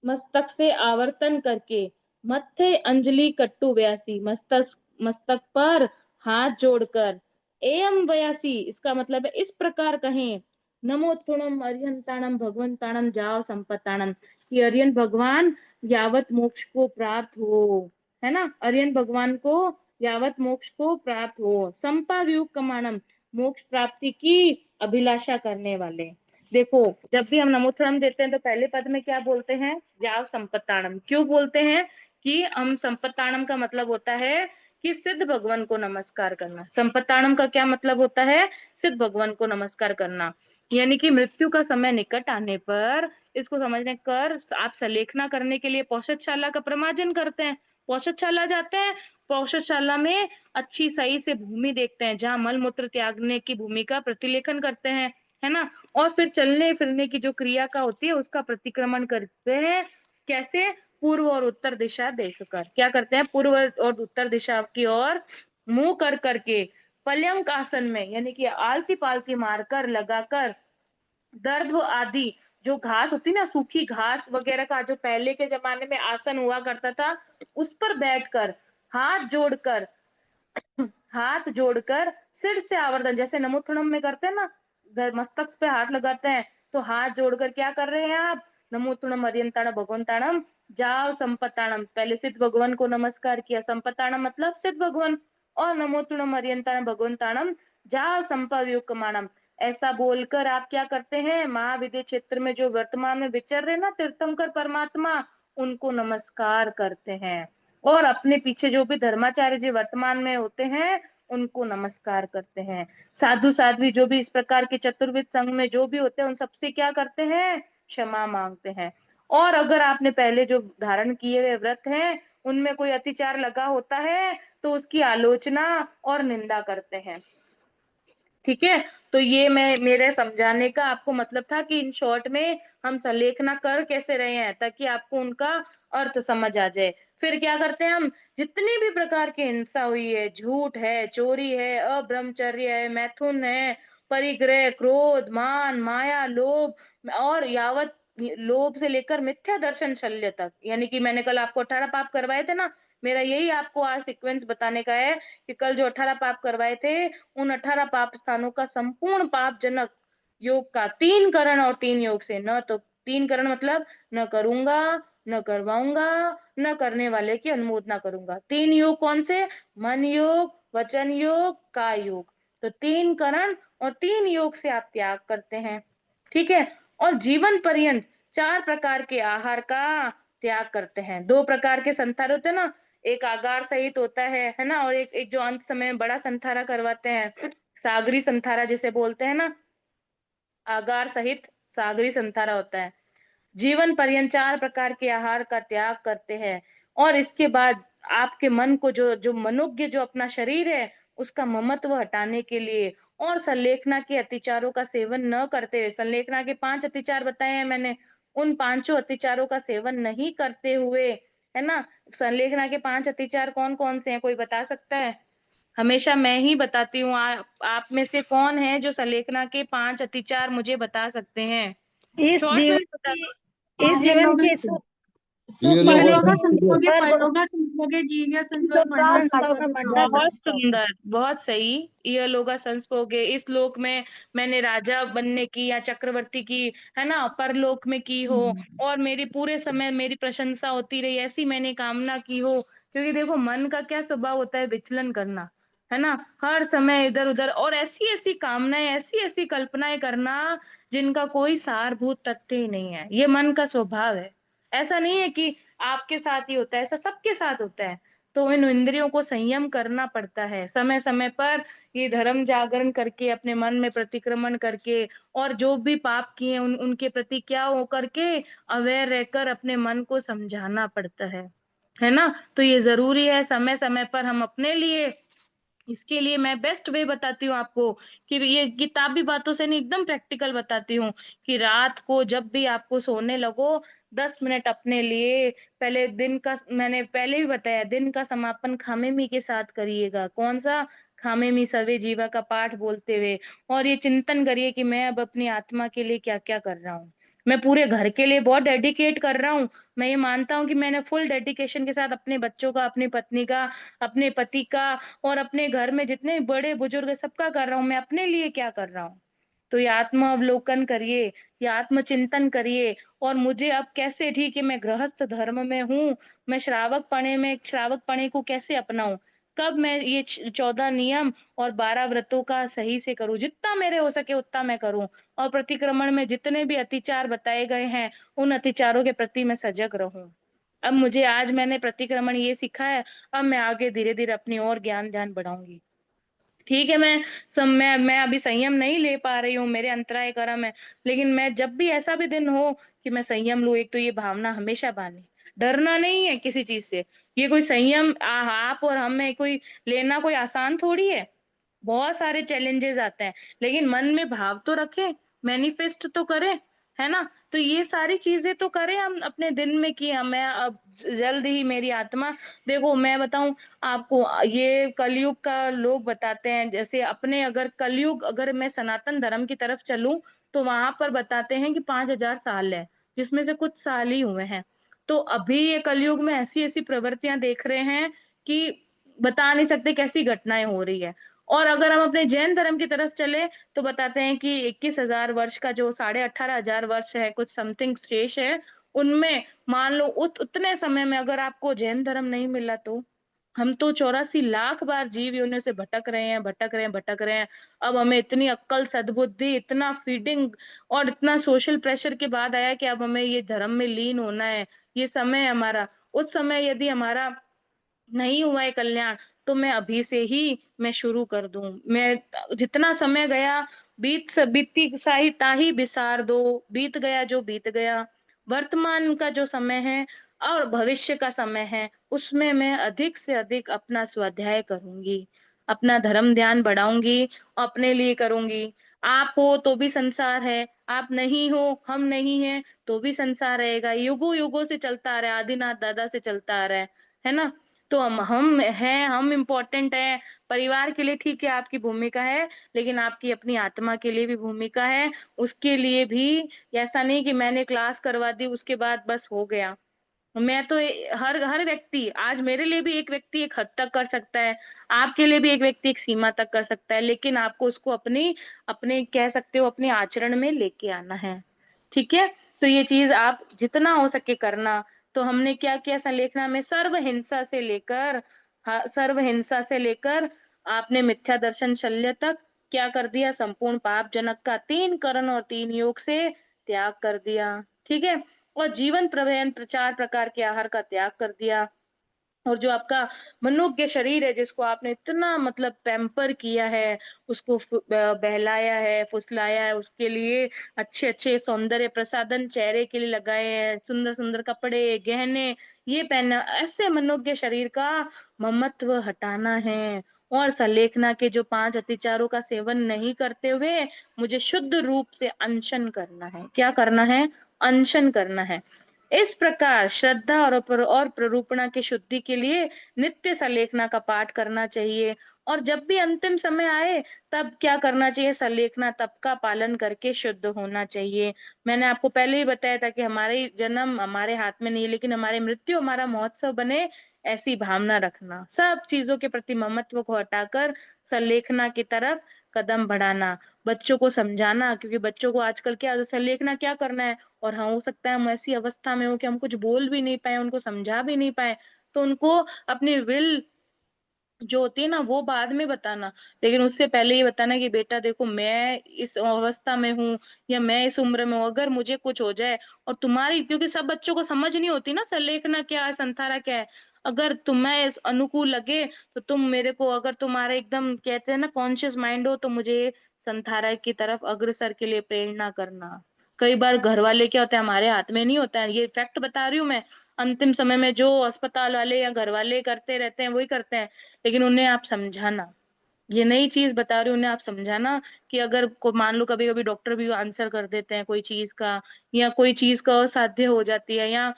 मस्तक से आवर्तन करके, मत्थे अंजलि कट्टु व्यासी, मस्तक मस्तक पर हाथ जोड़कर। एयम व्यासी, इसका मतलब है इस प्रकार कहें। नमोत्तुणम अर्यंताणम भगवंताणम जाओ संपत्ताणम, कि अर्यन भगवान यावत मोक्ष को प्राप्त हो, है ना, अर्यन भगवान को यावत मोक्ष को प्राप्त हो। संपाव्यूक कमाणम, मोक्ष प्राप्ति की अभिलाषा करने वाले। देखो, जब भी हम नमोत्तरम देते हैं तो पहले पद में क्या बोलते हैं, याव संपत्ताणम। क्यों बोलते हैं कि हम संपत्ताणम का मतलब होता है कि सिद्ध भगवान को नमस्कार करना। संपत्ताणम का क्या मतलब होता है, सिद्ध भगवान को नमस्कार करना। यानी कि मृत्यु का समय निकट आने पर इसको समझने कर आप सलेखना करने के लिए पौषधशाला का प्रमार्जन करते हैं। पौषधशाला जाते हैं, पौषधशाला में अच्छी सही से भूमि देखते हैं जहां मल मूत्र त्यागने की भूमि का प्रतिलेखन करते हैं, है ना, और फिर चलने फिरने की जो क्रिया का होती है उसका प्रतिक्रमण करते हैं। कैसे, पूर्व और उत्तर दिशा देखकर। क्या करते हैं, पूर्व और उत्तर दिशा की ओर मुंह कर करके पर्यंक आसन में, यानी कि आलती पालती मारकर लगाकर, दर्द आदि जो घास होती ना, सूखी घास वगैरह का जो पहले के जमाने में आसन हुआ करता था, उस पर बैठकर हाथ जोड़कर, हाथ जोड़कर सिर से आवर्धन, जैसे नमोत्थनम में करते हैं ना, मस्तक पे हाथ लगाते हैं, तो हाथ जोड़कर क्या कर रहे हैं आप, नमोत्थनम अर्यंताणम भगवंताणम जाओ संपत्ताणम। पहले सिद्ध भगवान को नमस्कार किया, संपत्ताणम मतलब सिद्ध भगवान, और नमोत्थनम अर्यंताणम भगवंताणम जाओ संपत्युक्कमाणम। ऐसा बोलकर आप क्या करते हैं, महाविद्य क्षेत्र में जो वर्तमान में विचर रहे ना तीर्थंकर परमात्मा, उनको नमस्कार करते हैं। और अपने पीछे जो भी धर्माचार्य जी वर्तमान में होते हैं उनको नमस्कार करते हैं। साधु साध्वी जो भी इस प्रकार के चतुर्विद संघ में जो भी होते हैं उन सबसे क्या करते हैं, क्षमा मांगते हैं। और अगर आपने पहले जो धारण किए हुए व्रत हैं उनमें कोई अतिचार लगा होता है तो उसकी आलोचना और निंदा करते हैं। ठीक है, तो ये मैं मेरे समझाने का आपको मतलब था कि इन शॉर्ट में हम सलेखना कर कैसे रहे हैं ताकि आपको उनका अर्थ समझ आ जाए। फिर क्या करते हैं हम, जितनी भी प्रकार की हिंसा हुई है, झूठ है, चोरी है, अब्रह्मचर्य है, मैथुन है, परिग्रह, क्रोध, मान, माया, लोभ, और यावत लोभ से लेकर मिथ्या दर्शन शल्य तक, यानी कि मैंने कल आपको 18 पाप करवाए थे ना, मेरा यही आपको आज सीक्वेंस बताने का है कि कल जो 18 पाप करवाए थे उन 18 पाप स्थानों का संपूर्ण पाप जनक योग का 3 करण और 3 योग से, न तो 3 करण मतलब न करूंगा, न करवाऊंगा, न करने वाले की अनुमोदना करूंगा। 3 योग कौन से, मन योग, वचन योग, काय योग। तो 3 करण और 3 योग से आप त्याग करते हैं। ठीक है, और जीवन पर्यंत 4 प्रकार के आहार का त्याग करते हैं। 2 प्रकार के संथार होते हैं ना, एक आगार सहित होता है ना, और एक एक जो अंत समय में बड़ा संथारा करवाते हैं, सागरी संथारा जिसे बोलते हैं ना, आगार सहित सागरी संथारा होता है। जीवन पर्यंत 4 प्रकार के आहार का त्याग करते हैं। और इसके बाद आपके मन को जो जो मनोज्ञ जो अपना शरीर है उसका ममत्व हटाने के लिए और संलेखना के अतिचारों का सेवन न करते हुए, संलेखना के 5 अतिचार बताए हैं मैंने, उन पांचों अतिचारों का सेवन नहीं करते हुए, है ना, संलेखना के 5 अतिचार कौन कौन से हैं, कोई बता सकता है? हमेशा मैं ही बताती हूँ, आप में से कौन है जो संलेखना के 5 अतिचार मुझे बता सकते हैं? इस शॉर्ट में जीवन भी बता। की इस जीवन के ये सुख लोग और और दुख संस्कृत पर परलोका संस्पोके जीव्य संस्पोके मरना वास्तव में मरना संस्पोके। बहुत संभव है। सुंदर, बहुत सही। ये लोग संस्पोगे, इस लोक में मैंने राजा बनने की या चक्रवर्ती की, है ना, परलोक में की हो, और मेरी पूरे समय मेरी प्रशंसा होती रही, ऐसी मैंने कामना की हो। क्योंकि देखो मन का क्या स्वभाव होता है, विचलन करना, है ना, हर समय इधर उधर, और ऐसी ऐसी कामनाएं, ऐसी ऐसी कल्पनाएं करना जिनका कोई सारभूत तथ्य ही नहीं है। ये मन का स्वभाव है। ऐसा नहीं है कि आपके साथ ही होता है, ऐसा सबके साथ होता है। तो इन इंद्रियों को संयम करना पड़ता है, समय समय पर ये धर्म जागरण करके, अपने मन में प्रतिक्रमण करके, और जो भी पाप किए उनके प्रति क्या हो करके अवेयर रहकर अपने मन को समझाना पड़ता है ना। तो ये जरूरी है, समय समय पर हम अपने लिए, इसके लिए मैं बेस्ट वे बताती हूँ आपको, कि ये किताबी बातों से नहीं, एकदम प्रैक्टिकल बताती हूँ, कि रात को जब भी आपको सोने लगो 10 मिनट अपने लिए, पहले दिन का, मैंने पहले भी बताया, दिन का समापन खामेमी के साथ करिएगा। कौन सा, खामेमी सवे जीवा का पाठ बोलते हुए, और ये चिंतन करिए कि मैं अब अपनी आत्मा के लिए क्या क्या कर रहा हूँ। मैं पूरे घर के लिए बहुत डेडिकेट कर रहा हूँ। मैं ये मानता हूँ कि मैंने फुल डेडिकेशन के साथ अपने बच्चों का, अपनी पत्नी का, अपने पति का और अपने घर में जितने बड़े-बुजुर्ग हैं सबका कर रहा हूँ, मैं अपने लिए क्या कर रहा हूँ? तो ये आत्म-अवलोकन करिए, ये आत्म-चिंतन करिए और मुझे अब कैसे, ठीक है मैं गृहस्थ धर्म में हूँ, मैं श्रावकपणे को कैसे अपनाऊँ? कब मैं ये 14 नियम और 12 व्रतों का सही से करूँ, जितना मेरे हो सके उतना मैं करूँ और प्रतिक्रमण में जितने भी अतिचार बताए गए हैं, उन अतिचारों के प्रति मैं सजग रहूँ। अब मुझे आज मैंने प्रतिक्रमण ये सीखा है, अब मैं आगे धीरे-धीरे अपनी और ज्ञान-ध्यान बढ़ाऊँगी। ठीक है, मैं अभी संयम नहीं ले पा रही हूँ, मेरे अंतराय कर्म है, लेकिन मैं जब भी ऐसा भी दिन हो कि मैं संयम लूँ, एक तो ये भावना हमेशा बानी, डरना नहीं है किसी चीज़ से। ये कोई संयम आप और हम में कोई लेना कोई आसान थोड़ी है। बहुत सारे चैलेंजेस आते हैं, लेकिन मन में भाव तो रखें, मैनिफेस्ट तो करें, है ना? तो ये सारी चीज़ें तो करें हम अपने दिन में कि मैं अब जल्द ही मेरी आत्मा, देखो मैं बताऊँ आपको, ये कलयुग का लोग बताते हैं, जैसे अपने अगर कलयुग, अगर मैं सनातन धर्म की तरफ चलूँ, तो वहाँ पर बताते हैं कि 5000 साल है, जिसमें से कुछ साल ही हुए हैं। तो अभी ये कलयुग में ऐसी-ऐसी प्रवृत्तियाँ देख रहे हैं कि बता नहीं सकते कैसी घटनाएँ हो रही है। और अगर हम अपने जैन धर्म की तरफ चले, तो बताते हैं कि 21,000 वर्ष का जो साढ़े 18,000 वर्ष है, कुछ समथिंग शेष है, उनमें मान लो उतने समय में अगर आपको जैन धर्म नहीं मिला तो? हम तो 84 लाख बार जीव योनियों से भटक रहे हैं, भटक रहे हैं, भटक रहे हैं। अब हमें इतनी अक्ल, सद्बुद्धि, इतना फीडिंग और इतना सोशल प्रेशर के बाद आया कि अब हमें ये धर्म में लीन होना है, ये समय है हमारा। उस समय यदि हमारा नहीं हुआ है कल्याण, तो मैं अभी से ही मैं शुरू कर दूँ। मैं जितना समय गया, बीती स्याही ताही बिसार दो, बीत गया जो बीत गया। वर्तमान का जो समय है और भविष्य का समय है, उसमें मैं अधिक से अधिक अपना स्वाध्याय करूँगी, अपना धर्म ध्यान बढ़ाऊँगी, अपने लिए करूँगी। आप हो तो भी संसार है, आप नहीं हो, हम नहीं हैं, तो भी संसार रहेगा। युगों-युगों से चलता आ रहा है, आदिनाथ दादा से चलता आ रहा है ना? तो हम हैं, हम इम्पोर्टेंट हैं, परिवार के लिए ठीक है आपकी भूमिका है, लेकिन आपकी अपनी आत्मा के लिए भी भूमिका है, उसके लिए भी ऐसा नहीं कि मैंने क्लास करवा दी उसके बाद बस हो गया। मैं तो हर हर व्यक्ति आज मेरे लिए भी एक व्यक्ति एक हद तक कर सकता है, आपके लिए भी एक व्यक्ति एक सीमा तक कर सकता है, लेकिन आपको उसको अपनी अपने कह सकते हो अपने आचरण में लेके आना है, ठीक है? तो ये चीज़ आप जितना हो सके करना। तो हमने क्या किया संलेखना में, सर्व हिंसा से लेकर आपने मिथ्या दर्शन शल्य तक क्या कर दिया, संपूर्ण पाप जनक का 3 करण और 3 योग से त्याग कर दिया, ठीक है? और जीवन पर्यंत 4 प्रकार के आहार का त्याग कर दिया। और जो आपका मनुष्य शरीर है जिसको आपने इतना मतलब पैम्पर किया है, उसको बहलाया है, फुसलाया है, उसके लिए अच्छे-अच्छे सौंदर्य प्रसाधन चेहरे के लिए लगाए हैं, सुंदर-सुंदर कपड़े, गहने ये पहनना, ऐसे मनुष्य शरीर का ममत्व हटाना है और संलेखना के जो 5 अतिचारों का सेवन नहीं करते हुए मुझे शुद्ध रूप से अनशन करना है। क्या करना है? अनशन करना है। इस प्रकार श्रद्धा और प्ररूपणा की शुद्धि के लिए नित्य सलेखना का पाठ करना चाहिए और जब भी अंतिम समय आए तब क्या करना चाहिए, सलेखना तप का पालन करके शुद्ध होना चाहिए। मैंने आपको पहले ही बताया था कि हमारे जन्म हमारे हाथ में नहीं है, लेकिन हमारी मृत्यु हमारा महोत्सव बने, ऐसी भावना रखना, सब चीजों के प्रति ममत्व को हटाकर सलेखना की तरफ कदम बढ़ाना, बच्चों को समझाना, क्योंकि बच्चों को आजकल क्या सलेखना क्या करना है, और हाँ, हो सकता है हम ऐसी अवस्था में हो कि हम कुछ बोल भी नहीं पाएँ, उनको समझा भी नहीं पाएँ, तो उनको अपनी विल जो होती है ना वो बाद में बताना, लेकिन उससे पहले ये बताना कि बेटा देखो मैं इस अवस्था में हूँ या मैं इस उम्र में हूँ, अगर मुझे कुछ हो जाए और तुम्हारी, क्योंकि सब बच्चों को समझ नहीं होती ना सलेखना क्या है, संथारा क्या है। अगर तुम्हें इस अनुकूल लगे तो तुम मेरे को, अगर तुम्हारे एकदम कहते हैं ना कॉन्शियस माइंड हो, तो मुझे संथारा की तरफ अग्रसर के लिए प्रेरणा करना। कई बार घर वाले क्या होता है हमारे हाथ में नहीं होता है, ये फैक्ट बता रही हूँ मैं। अंतिम समय में जो अस्पताल वाले या घर वाले करते रहते हैं वही करते हैं, लेकिन उन्हें आप समझाना, ये नई चीज़ बता रही हूँ, उन्हें आप समझाना कि अगर को मान लो कभी-कभी डॉक्टर भी आंसर कर देते हैं कोई चीज़ का, या कोई चीज़ का असाध्य हो जाती है या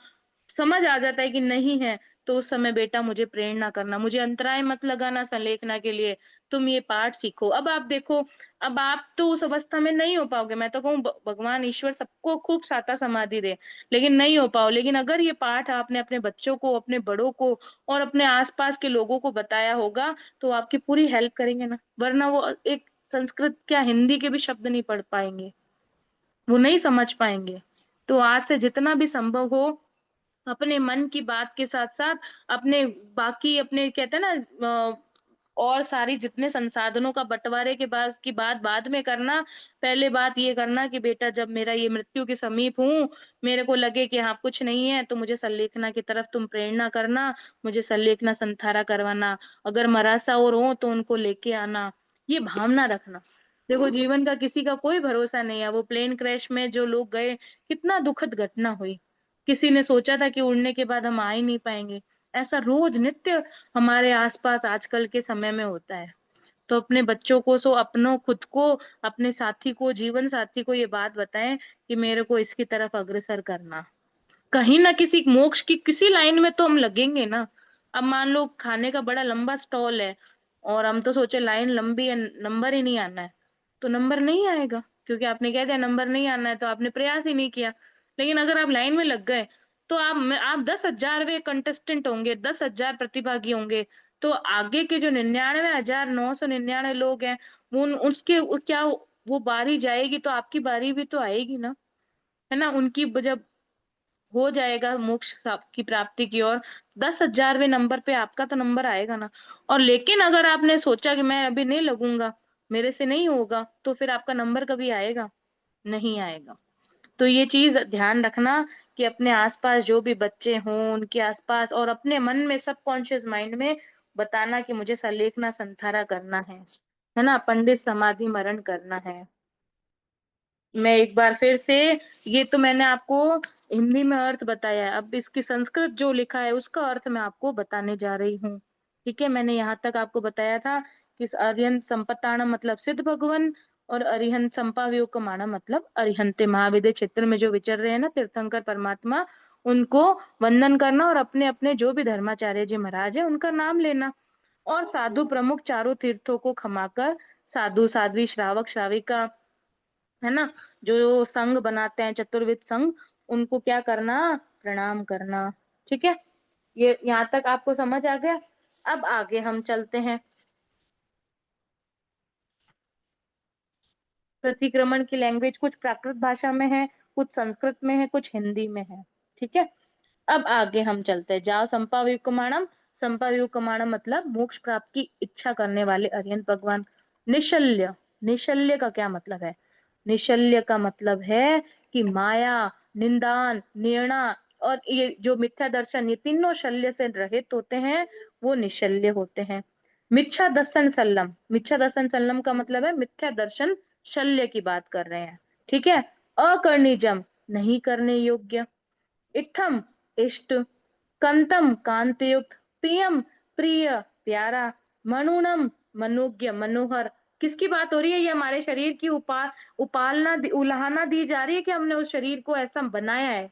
समझ आ जाता है कि नहीं है, तो उस समय बेटा मुझे प्रेरणा करना, मुझे अंतराय मत लगाना संलेखना के लिए, तुम ये पाठ सीखो। अब आप देखो, अब आप तो उस अवस्था में नहीं हो पाओगे, मैं तो कहूँ भगवान ईश्वर सबको खूब साता समाधि दे, लेकिन नहीं हो पाओ। लेकिन अगर ये पाठ आपने अपने बच्चों को, अपने बड़ों को और अपने आस-पास के लोगों को बताया होगा, तो आपकी पूरी हेल्प करेंगे ना, वरना वो एक संस्कृत क्या हिंदी के भी शब्द नहीं पढ़ पाएँगे, वो नहीं समझ पाएँगे। तो आज से जितना भी संभव हो अपने मन की बात के साथ-साथ अपने बाकी अपने कहते हैं ना और सारी जितने संसाधनों का बँटवारे के बात की बात बाद में करना। पहले बात ये करना कि बेटा जब मेरा ये मृत्यु के समीप हूँ, मेरे को लगे कि हाँ, कुछ नहीं है तो मुझे संलेखना की तरफ तुम प्रेरणा करना, मुझे संलेखना संथारा करवाना। अगर मरासा और हो तो उनको लेके आना, ये भावना रखना। देखो जीवन का किसी का कोई भरोसा नहीं है, वो प्लेन क्रैश में जो लोग गए, कितना दुखद घटना हुई। किसी ने सोचा था कि उड़ने के बाद हम आ ही नहीं पाएँगे। ऐसा रोज़ नित्य हमारे आस-पास आजकल के समय में होता है। तो अपने बच्चों को अपनों खुद को, अपने साथी को, जीवन साथी को ये बात बताएँ कि मेरे को इसकी तरफ अग्रसर करना। कहीं न किसी मोक्ष की किसी लाइन में तो हम लगेंगे ना। अब मान लो खाने का बड़ा लंबा स्टॉल है और हम तो सोचे लाइन लंबी है, नंबर ही नहीं आना है, तो नंबर नहीं आएगा क्योंकि आपने कह दिया नंबर नहीं आना है तो आपने प्रयास ही नहीं किया। लेकिन अगर आप लाइन में लग गए, तो आप 10,000वें कंटेस्टेंट होंगे, 10,000 प्रतिभागी होंगे, तो आगे के जो 99,999 लोग हैं, वो उन उसके वो क्या वो बारी जाएगी तो आपकी बारी भी तो आएगी ना, है ना? उनकी जब हो जाएगा मोक्ष की प्राप्ति की ओर 10,000वें नंबर पे आपका तो नंबर आएगा ना। और लेकिन अगर आपने सोचा कि मैं अभी नहीं लगूंगा, मेरे से नहीं होगा, तो फिर आपका नंबर कभी आएगा? नहीं आएगा। तो ये चीज ध्यान रखना कि अपने आसपास जो भी बच्चे हों उनके आसपास और अपने मन में सबकॉन्शियस माइंड में बताना कि मुझे सलेखना संथारा करना है ना? पंडित समाधि मरण करना है। मैं एक बार फिर से, ये तो मैंने आपको हिंदी में अर्थ बताया है, अब इसकी संस्कृत जो लिखा है उसका अर्थ मैं आपको बताने जा रही हूँ। ठीक है? मैंने यहाँ तक आपको बताया था कि अरिहंत संपत्ताणम मतलब सिद्ध भगवन और अरिहंत संपाव्योकमाणम मतलब अरिहंते महाविद्य क्षेत्र में जो विचर रहे हैं ना तीर्थंकर परमात्मा, उनको वंदन करना और अपने-अपने जो भी धर्माचार्य जी महाराज हैं उनका नाम लेना। और साधु प्रमुख चारों तीर्थों को क्षमाकर साधु, साध्वी, श्रावक, श्राविका है ना? जो संघ बनाते हैं चतुर्विध संघ, उनको क्या करना? प्रणाम करना। ठीक है? ये यहाँ तक आपको समझ आ गया? अब आगे हम चलते हैं। प्रतिक्रमण की लैंग्वेज कुछ प्राकृत भाषा में है, कुछ संस्कृत में है, कुछ हिंदी में है। ठीक है? अब आगे हम चलते हैं। जाओ संपाव्युक्माणम, संपाव्युक्माणम मतलब मोक्ष प्राप्त की इच्छा करने वाले अरिहंत भगवान। निशल्य, निशल्य का क्या मतलब है? निशल्य का मतलब है कि माया, निंदान, निर्णा और ये जो मिथ्या दर्शन, ये तीनों शल्य से रहित होते हैं, वो निशल्य होते हैं। मिच्छा दर्शन सल्लम, मिच्छा दर्शन सल्लम का मतलब है मिथ्या दर्शन शल्य की बात कर रहे हैं। ठीक है? अकर्णिजम नहीं करने योग्य, इत्थम इष्ट, कंतम कांतयुक्त, प्रियम प्रिय प्यारा, मनुनम मनोज्ञ मनोहर। किसकी बात हो रही है? ये हमारे शरीर की उलाहना दी जा रही है कि हमने उस शरीर को ऐसा बनाया है।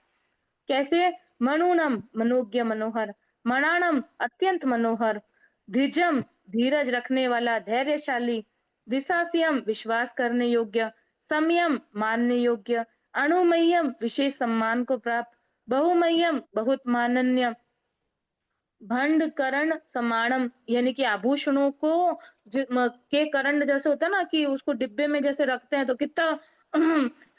कैसे? मनुनम मनोज्ञ मनोहर, मणाणम अत्यंत मनोहर, धिजम धीरज रखने वाला धैर्यशाली, विश्वासियम विश्वास करने योग्य, संयम मानने योग्य, अणुमय्यम विशेष सम्मान को प्राप्त, बहुमय्यम बहुत मानन्य, भंड करण समाणम यानी कि आभूषणों को के करण जैसे होता है ना कि उसको डिब्बे में जैसे रखते हैं तो कितना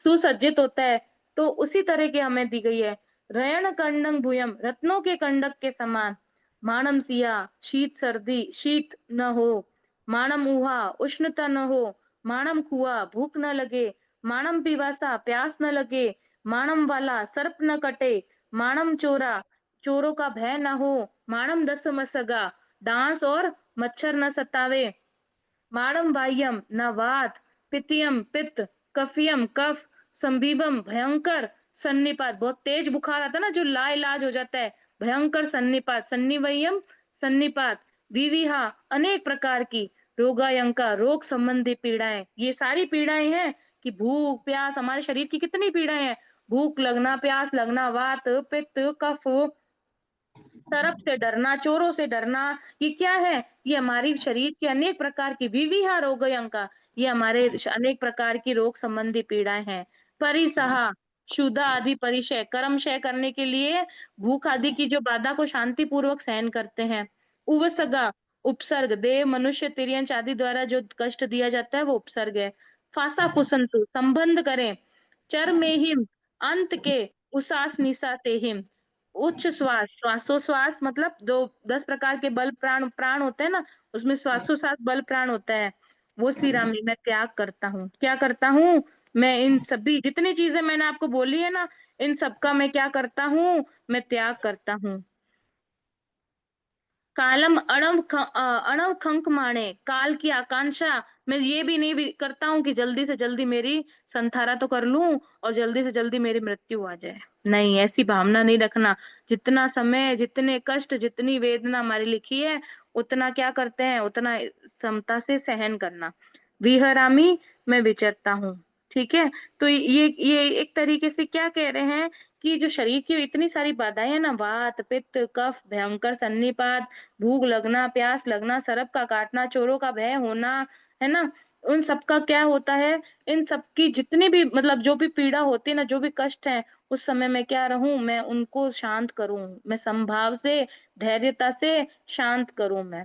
सुसज्जित होता है, तो उसी तरह की हमें दी गई है। रयण कर्णंग भूयम रत्नों के कंडक के समान, माणम सिया शीत सर्दी शीत न हो, माणम उहा उष्णता न हो, माणम कुआ भूख न लगे, माणम पिवासा प्यास न लगे, माणम वाला सर्प न कटे, माणम चोरा चोरों का भय न हो, माणम दस मसगा डांस और मच्छर न सतावे, माणम बाह्यम न वात पितियम पित्त, कफियम कफ, संभीबम भयंकर सन्निपात बहुत तेज बुखार आता है ना जो लाइलाज हो जाता है, भयंकर सन्निपात, सन्निवयम सन्निपात, विविहा अनेक प्रकार की, रोगायंका रोग संबंधी पीड़ाएं, ये सारी पीड़ाएं हैं कि भूख प्यास, हमारे शरीर की कितनी पीड़ाएं हैं, भूख लगना प्यास लगना वात पित्त कफ सर्प से डरना, चोरों से डरना, ये क्या है? ये हमारी शरीर की अनेक प्रकार की विविहा रोगयंका, ये हमारे अनेक प्रकार की रोग संबंधी पीड़ाएं हैं। परिसहा, क्षुधा आदि परिशय, कर्मशय करने के लिए भूख आदि की जो बाधा को शांति पूर्वक सहन करते हैं। उवसगा, उपसर्ग, देव, मनुष्य, तिर्यंच आदि द्वारा जो कष्ट दिया जाता है वो उपसर्ग है। फासा फुसंतु, संबंध करें। चरमेहिम, अंत के। उसास निसातेहिम, उच्च श्वास, श्वासोश्वास मतलब जो 10 प्रकार के बल प्राण प्राण होते हैं ना, उसमें श्वासोश्वास बल प्राण होता है। वो सिरा में मैं त्याग करता हूँ। क्या करता हूँ? मैं इन सभी जितनी चीजें मैंने आपको बोली है ना, इन सबका मैं क्या करता हूँ? मैं त्याग करता हूँ। कालम अणव खंक माणे, काल की आकांक्षा, मैं ये भी नहीं भी करता हूँ कि जल्दी से जल्दी मेरी संथारा तो कर लूं और जल्दी से जल्दी मेरी मृत्यु आ जाए। नहीं, ऐसी भावना नहीं रखना। जितना समय, जितने कष्ट, जितनी वेदना हमारी लिखी है, उतना क्या करते हैं, उतना समता से सहन करना। विहरामी, मैं विचरता हूँ। ठीक है, तो ये एक तरीके से क्या कह रहे हैं कि जो शरीर की इतनी सारी बाधाएं है ना, वात, पित्त, कफ, भयंकर सन्निपात, भूख लगना, प्यास लगना, सर्प का काटना, चोरों का भय होना, है ना, उन सब का क्या होता है, इन सब की जितनी भी मतलब जो भी पीड़ा होती है ना, जो भी कष्ट है, उस समय मैं क्या रहूं, मैं उनको शांत करूं, मैं संभाव से, धैर्यता से शांत करूं मैं।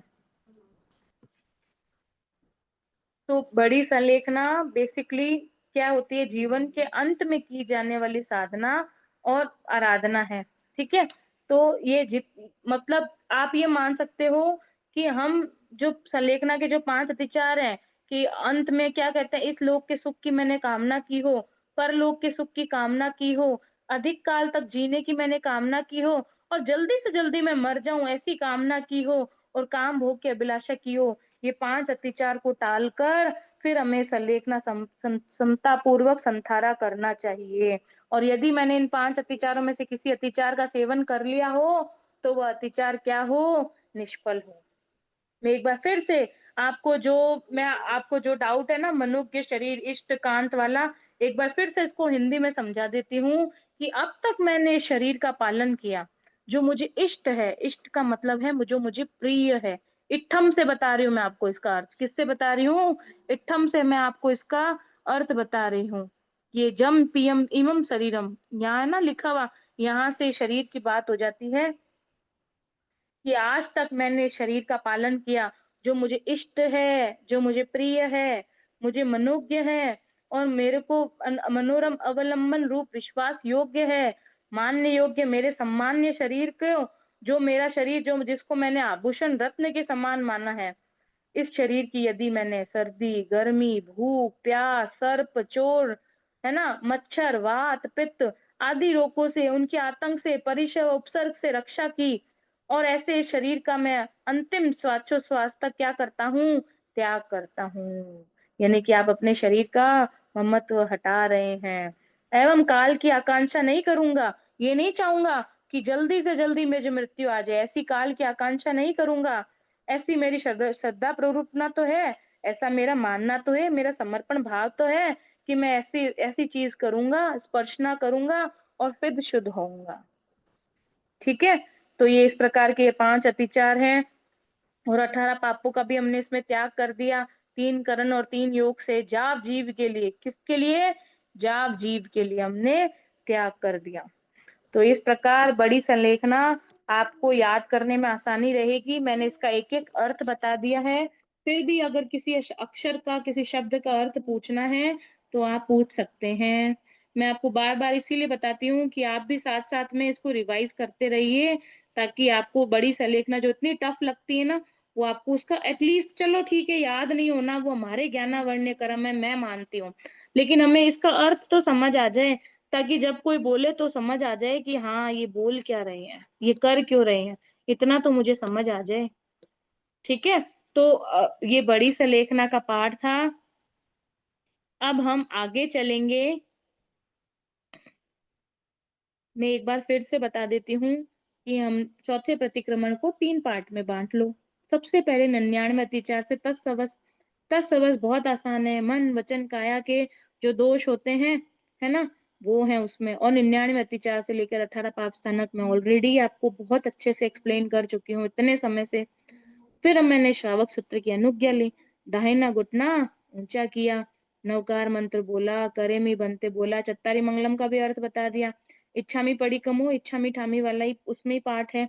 तो बड़ी संलेखना बेसिकली क्या होती है? जीवन के अंत में की जाने वाली साधना और आराधना है। ठीक है, तो ये मतलब आप ये मान सकते हो कि हम जो संलेखना के जो 5 अतिचार हैं कि अंत में क्या कहते हैं, इस लोक के सुख की मैंने कामना की हो, परलोक के सुख की कामना की हो, अधिक काल तक जीने की मैंने कामना की हो, और जल्दी से जल्दी मैं मर जाऊं ऐसी कामना की हो, और काम भोग की अभिलाषा की हो। ये 5 अतिचार को टालकर फिर हमें संलेखना समता पूर्वक संथारा करना चाहिए। और यदि मैंने इन 5 अतिचारों में से किसी अतिचार का सेवन कर लिया हो, तो वह अतिचार क्या हो? निष्फल हो। मैं एक बार फिर से आपको जो डाउट है ना, मनुष्य शरीर इष्ट कांत वाला, एक बार फिर से इसको हिंदी में समझा देती हूँ कि अब तक मैंने शरीर का पालन किया जो मुझे इष्ट है। इष्ट का मतलब है जो मुझे प्रिय है। इत्थम से बता रही हूँ मैं आपको इसका अर्थ। किससे बता रही हूँ? इत्थम से मैं आपको इसका अर्थ बता रही हूँ। ये जम पियम इमम शरीरम, यहाँ है ना लिखा हुआ, यहाँ से शरीर की बात हो जाती है कि आज तक मैंने शरीर का पालन किया जो मुझे इष्ट है, जो मुझे प्रिय है, मुझे मनोज्ञ है, और मेरे को मनोरम अवलंबन रूप विश्वास योग्य है, मान्य योग्य मेरे सम्मान्य शरीर को, जो मेरा शरीर जो जिसको मैंने आभूषण रत्न के समान माना है, इस शरीर की यदि मैंने सर्दी, गर्मी, भूख, प्यास, सर्प, चोर, है ना, मच्छर, वात, पित्त आदि रोगों से, उनके आतंक से, परिचय उपसर्ग से रक्षा की, और ऐसे शरीर का मैं अंतिम श्वासोच्छ्वास तक क्या करता हूँ? त्याग करता हूँ। यानी कि आप अपने शरीर का ममत्व हटा रहे हैं। एवं काल की आकांक्षा नहीं करूंगा, ये नहीं चाहूंगा कि जल्दी से जल्दी मुझे मृत्यु आ जाए, ऐसी काल की आकांक्षा नहीं करूंगा। ऐसी मेरी श्रद्धा प्रवृत्ति तो है, ऐसा मेरा मानना तो है, मेरा समर्पण भाव तो है कि मैं ऐसी ऐसी चीज करूंगा, स्पर्श ना करूंगा और फिर शुद्ध होऊंगा। ठीक है, तो ये इस प्रकार के 5 अतिचार हैं, और 18 पापों का भी हमने इसमें त्याग कर दिया। 3 करण और 3 योग से जाव जीव के लिए, किसके लिए? जाव जीव के लिए हमने त्याग कर दिया। तो इस प्रकार बड़ी संलेखना आपको याद करने में आसानी रहेगी। मैंने इसका एक एक अर्थ बता दिया है। फिर भी अगर किसी अक्षर का, किसी शब्द का अर्थ पूछना है तो आप पूछ सकते हैं। मैं आपको बार बार इसीलिए बताती हूँ कि आप भी साथ साथ में इसको रिवाइज करते रहिए, ताकि आपको बड़ी संलेखना जो इतनी टफ लगती है ना, वो आपको उसका एटलीस्ट, चलो ठीक है याद नहीं होना, वो हमारे ज्ञानावर्ण कर्म है, मैं मानती हूँ, लेकिन हमें इसका अर्थ तो समझ आ जाए, ताकि जब कोई बोले तो समझ आ जाए कि हाँ ये बोल क्या रहे हैं, ये कर क्यों रहे हैं, इतना तो मुझे समझ आ जाए। ठीक है, तो ये बड़ी संलेखना का पाठ था। अब हम आगे चलेंगे। मैं एक बार फिर से बता देती हूँ कि हम चौथे प्रतिक्रमण को 3 पार्ट में बांट लो। सबसे पहले 99 अतिचार से तत्सवस। तत्सवस बहुत आसान है। मन, वचन, काया के जो दोष होते हैं, है ना, वो है उसमें, और 99 अतिचार से लेकर 18 पाप स्थानक में ऑलरेडी आपको बहुत अच्छे से एक्सप्लेन कर चुकी हूँ इतने समय से। फिर मैंने श्रावक सूत्र की अनुज्ञा ली, दाहिना घुटना ऊंचा किया, नवकार मंत्र बोला, करे मी बनते बोला, चत्तारी मंगलम का भी अर्थ बता दिया। इच्छामी पड़ी कमो, इच्छामी ठामी वाला ही उसमें ही पाठ है।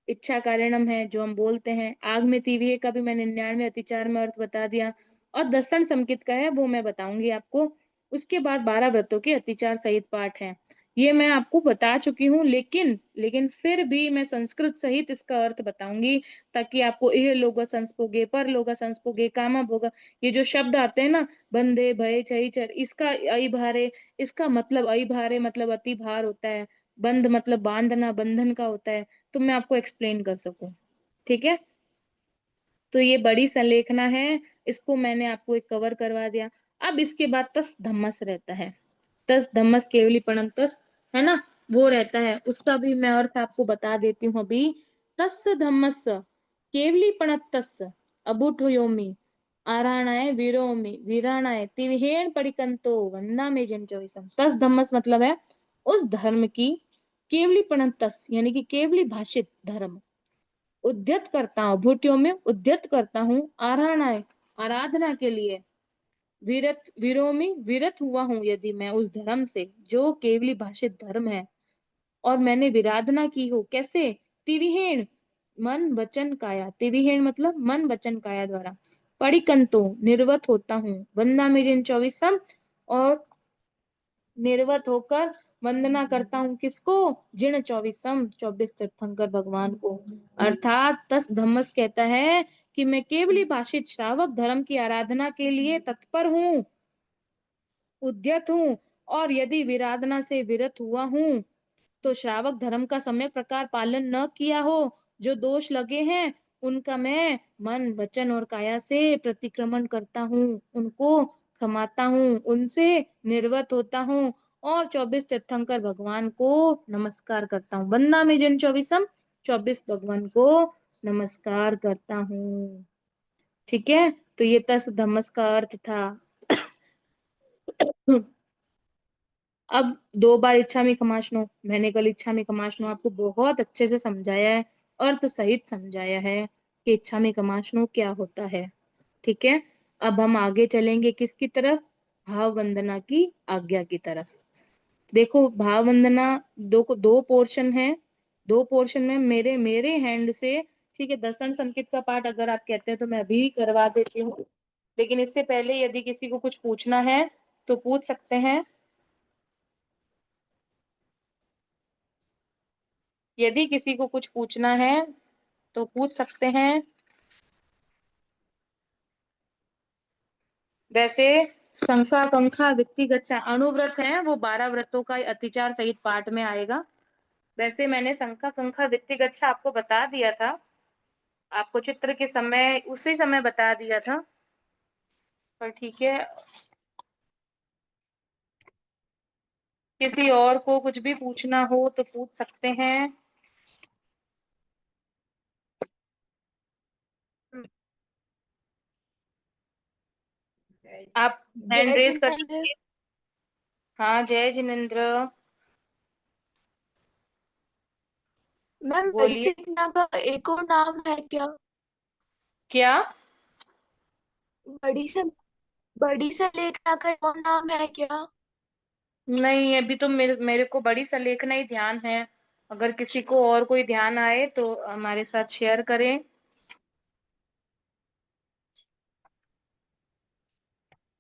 इच्छा कारणम है जो हम बोलते हैं। आग में तीव्य का भी मैंने 99 अतिचार में अर्थ बता दिया, और दर्शन संकित का है वो मैं बताऊंगी आपको। उसके बाद 12 व्रतों के अतिचार सहित पाठ है, ये मैं आपको बता चुकी हूँ, लेकिन लेकिन फिर भी मैं संस्कृत सहित इसका अर्थ बताऊंगी, ताकि आपको यह लोग संस्पोगे, पर लोग संस्पोगे, कामा भोगा, ये जो शब्द आते हैं ना, बंधे भय चई चर, इसका अई भारे, इसका मतलब अई भारे मतलब अति भार होता है, बंध मतलब बांधना, बंधन का होता है, तो मैं आपको एक्सप्लेन कर सकूं। ठीक है, तो ये बड़ी संलेखना है, इसको मैंने आपको एक कवर करवा दिया। अब इसके बाद तस धम्मस रहता है, तस धम्मस केवली तस है ना, वो रहता है, उसका भी मैं अर्थ आपको बता देती हूँ अभी। तस् धम्मस केवली तस अबुठयोमी आराणाय वीरोमी वीराणाय तिविहेण पडिकंतो वंदा में जन चौसम। तस धम्मस मतलब है उस धर्म की केवली तस, यानी कि केवली भाषित धर्म, उद्यत करता हूँ, भूटियों में उद्यत करता हूँ, आराधना आराधना के लिए, विरत विरोमी विरत हुआ हूँ यदि मैं उस धर्म से जो केवली भाषित धर्म है, और मैंने विराधना की हो कैसे, तिविहेण मन वचन काया, तिविहेण मतलब मन वचन काया द्वारा, परिकंतो निर्वत होता हूँ, वंदा मेरी 24 और निर्वत होकर वंदना करता हूँ किसको, जिन 24 तीर्थंकर भगवान को। अर्थात तस धम्मस कहता है कि मैं केवली भाषित श्रावक धर्म की आराधना के लिए तत्पर हूँ, उद्यत हूँ, और यदि विराधना से विरत हुआ हूँ, तो श्रावक धर्म का समय प्रकार पालन न किया हो, जो दोष लगे हैं उनका मैं मन वचन और काया से प्रतिक्रमण करता हूँ, उनको क्षमाता हूँ, उनसे निर्वत होता हूँ, और 24 तीर्थंकर भगवान को नमस्कार करता हूँ। वंदा में जिन 24 भगवान को नमस्कार करता हूँ। ठीक है, तो ये तस धम्मस का अर्थ था। अब 2 बार इच्छा में कमाशनो, मैंने कल इच्छा में कमाशनो आपको बहुत अच्छे से समझाया है, अर्थ सहित समझाया है कि इच्छा में कमाशनो क्या होता है। ठीक है, अब हम आगे चलेंगे किसकी तरफ, भाव वंदना की आज्ञा की तरफ। देखो भाव वंदना दो पोर्शन है, 2 पोर्शन में मेरे मेरे हैंड से, ठीक है, दर्शन संकेत का पाठ अगर आप कहते हैं तो मैं अभी करवा देती हूँ, लेकिन इससे पहले यदि किसी को कुछ पूछना है तो पूछ सकते हैं। यदि किसी को कुछ पूछना है तो पूछ सकते हैं। वैसे शंखा कंखा व्यक्तिगत अनुव्रत है, वो 12 व्रतों का अतिचार सहित पाठ में आएगा। वैसे मैंने शंखा कंखा व्यक्तिगत आपको बता दिया था, आपको चित्र के समय उसी समय बता दिया था, पर ठीक है, किसी और को कुछ भी पूछना हो तो पूछ सकते हैं। आप हैंड जय रेज कर जिनेंद्र। सकते हैं। हाँ जय जिनेन्द्र, मैम बड़ी बोलिए। चिकना का एक और नाम है क्या? क्या? बड़ी से बड़ी से लेखना का एक और नाम है क्या? नहीं, अभी तो मेरे को बड़ी संलेखना ही ध्यान है, अगर किसी को और कोई ध्यान आए तो हमारे साथ शेयर करें।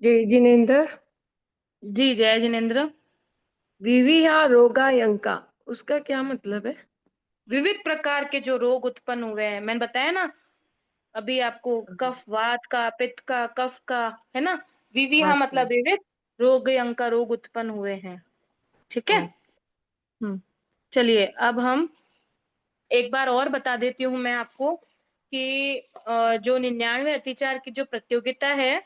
जय जिनेन्द्र। जी जय जिनेन्द्र। विविहा रोगायंका, उसका क्या मतलब है? विविध प्रकार के जो रोग उत्पन्न हुए हैं, मैंने बताया ना अभी आपको, कफ वात का, पित्त का, कफ का, है ना, विविहा अच्छा। मतलब विविध, रोग अंग का रोग उत्पन्न हुए हैं। ठीक है। हाँ। चलिए अब हम एक बार और बता देती हूँ मैं आपको कि जो 99 अतिचार की जो प्रतियोगिता है,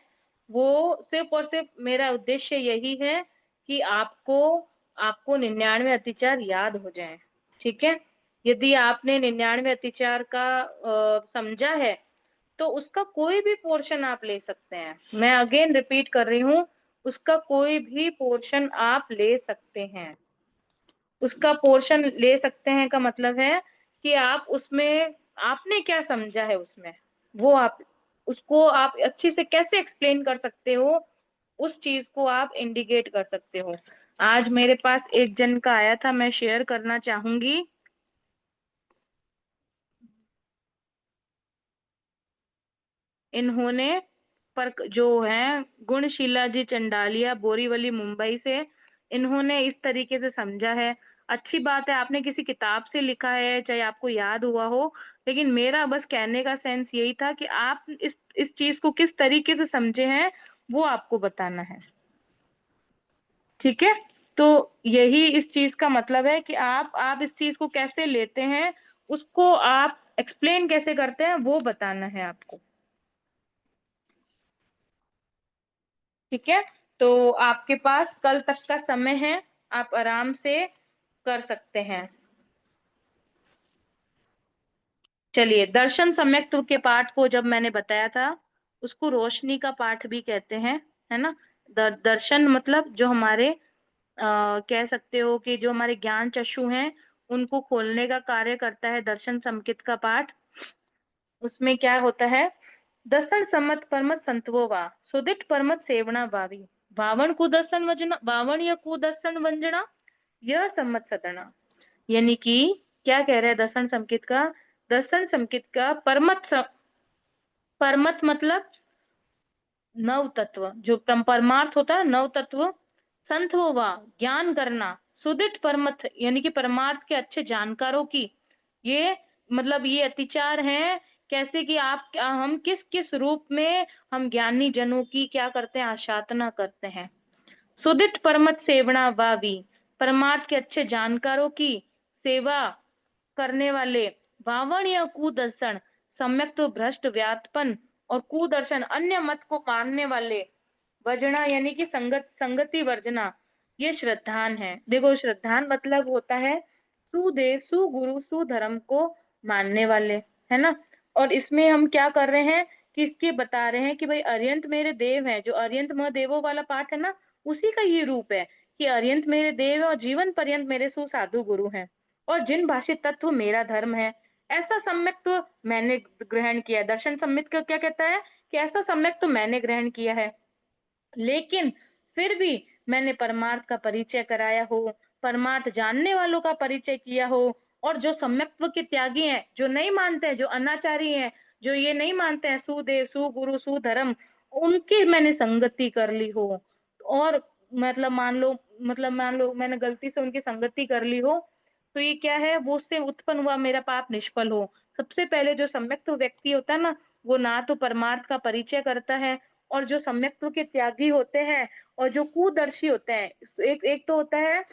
वो सिर्फ और सिर्फ मेरा उद्देश्य यही है कि आपको आपको 99 अतिचार याद हो जाए। ठीक है, यदि आपने 99 अतिचार का समझा है तो उसका कोई भी पोर्शन आप ले सकते हैं। मैं अगेन रिपीट कर रही हूँ, उसका कोई भी पोर्शन आप ले सकते हैं। उसका पोर्शन ले सकते हैं का मतलब है कि आप उसमें आपने क्या समझा है उसमें, वो आप उसको आप अच्छे से कैसे एक्सप्लेन कर सकते हो, उस चीज को आप इंडिकेट कर सकते हो। आज मेरे पास एक जन का आया था, मैं शेयर करना चाहूंगी। इन्होंने पर जो है गुणशीला जी चंडालिया, बोरीवली, मुंबई से, इन्होंने इस तरीके से समझा है। अच्छी बात है, आपने किसी किताब से लिखा है, चाहे आपको याद हुआ हो, लेकिन मेरा बस कहने का सेंस यही था कि आप इस चीज को किस तरीके से समझे हैं, वो आपको बताना है। ठीक है, तो यही इस चीज का मतलब है कि आप इस चीज को कैसे लेते हैं, उसको आप एक्सप्लेन कैसे करते हैं, वो बताना है आपको। ठीक है, तो आपके पास कल तक का समय है, आप आराम से कर सकते हैं। चलिए, दर्शन सम्यक्त्व के पाठ को जब मैंने बताया था, उसको रोशनी का पाठ भी कहते हैं, है ना। दर्शन मतलब जो हमारे कह सकते हो कि जो हमारे ज्ञान चक्षु हैं, उनको खोलने का कार्य करता है दर्शन संकित का पाठ। उसमें क्या होता है, दर्शन सम्मत परमत संतवो वा सुदिट परमत सेवना भावी, भावण कुदर्शन वजना, भावण या कुदर्शन वंजना, यह सम्मत सदना। यानी कि क्या कह रहे हैं दर्शन संकेत का, दर्शन संकेत का परमत मतलब नव तत्व, जो परमार्थ होता है नव तत्व, संत होवा ज्ञान करना, सुदिट परमत यानी कि परमार्थ के अच्छे जानकारों की, ये मतलब ये अतिचार हैं। कैसे कि आप हम किस किस रूप में हम ज्ञानी जनों की क्या करते हैं, आशातना करते हैं। सुदिट परमत सेवना वावी, परमार्थ के अच्छे जानकारों की सेवा करने वाले, वावण या कुदर्शन सम्यक तो भ्रष्ट व्यापन और कुदर्शन अन्य मत को मानने वाले, वजना यानी कि संगति वर्जना, ये श्रद्धान है। देखो, श्रद्धान मतलब होता है सुदेव सुगुरु सुधर्म को मानने वाले, है ना। और इसमें हम क्या कर रहे हैं कि इसके बता रहे हैं कि भाई अर्यंत मेरे देव है, जो अर्यंत महादेवो वाला पाठ है ना, उसी का ये रूप है कि अर्यंत मेरे देव है और जीवन पर्यंत मेरे सुसाधु गुरु हैं, और जिन भाषित तत्व मेरा धर्म है, ऐसा सम्यक तो मैंने ग्रहण किया। दर्शन सम्यक का क्या कहता है कि ऐसा सम्यक तो मैंने ग्रहण किया है, लेकिन फिर भी मैंने परमार्थ का परिचय कराया हो, परमार्थ जानने वालों का परिचय किया हो, और जो सम्यक्त्व के त्यागी हैं, जो नहीं मानते हैं, जो अनाचारी हैं, जो ये नहीं मानते हैं सुदेव सुगुरु सुधर्म, उनकी मैंने संगति कर ली हो, और मान लो मैंने गलती से उनकी संगति कर ली हो, तो ये क्या है, वो उससे उत्पन्न हुआ मेरा पाप निष्फल हो। सबसे पहले जो सम्यक्त्व व्यक्ति होता है ना, वो ना तो परमार्थ का परिचय करता है, और जो सम्यक्त्व के त्यागी होते हैं और जो कुदर्शी होते हैं, एक एक तो होता है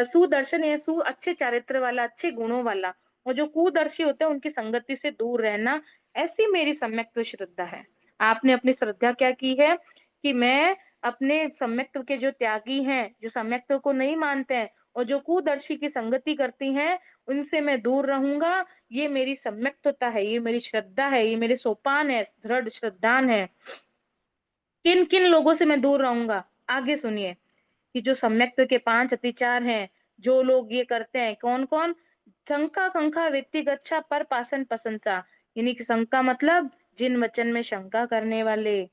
सुदर्शन या सु अच्छे चारित्र वाला, अच्छे गुणों वाला, और जो कुदर्शी होते हैं उनकी संगति से दूर रहना, ऐसी मेरी सम्यक्त्व श्रद्धा है। आपने अपनी श्रद्धा क्या की है कि मैं अपने सम्यक्त्व के जो त्यागी हैं, जो सम्यक्त्व को नहीं मानते हैं और जो कुदर्शी की संगति करती हैं, उनसे मैं दूर रहूंगा, ये मेरी सम्यक्तता है, ये मेरी श्रद्धा है, ये मेरे सोपान है, दृढ़ श्रद्धान है। किन किन लोगों से मैं दूर रहूंगा, आगे सुनिए कि जो सम्यक्त्व के 5 अतिचार हैं, जो लोग ये करते हैं, कौन कौन, शंका कंखा वित्ति गच्छा पर पासन प्रशंसा, यानी कि शंका मतलब जिन वचन में शंका करने वाले,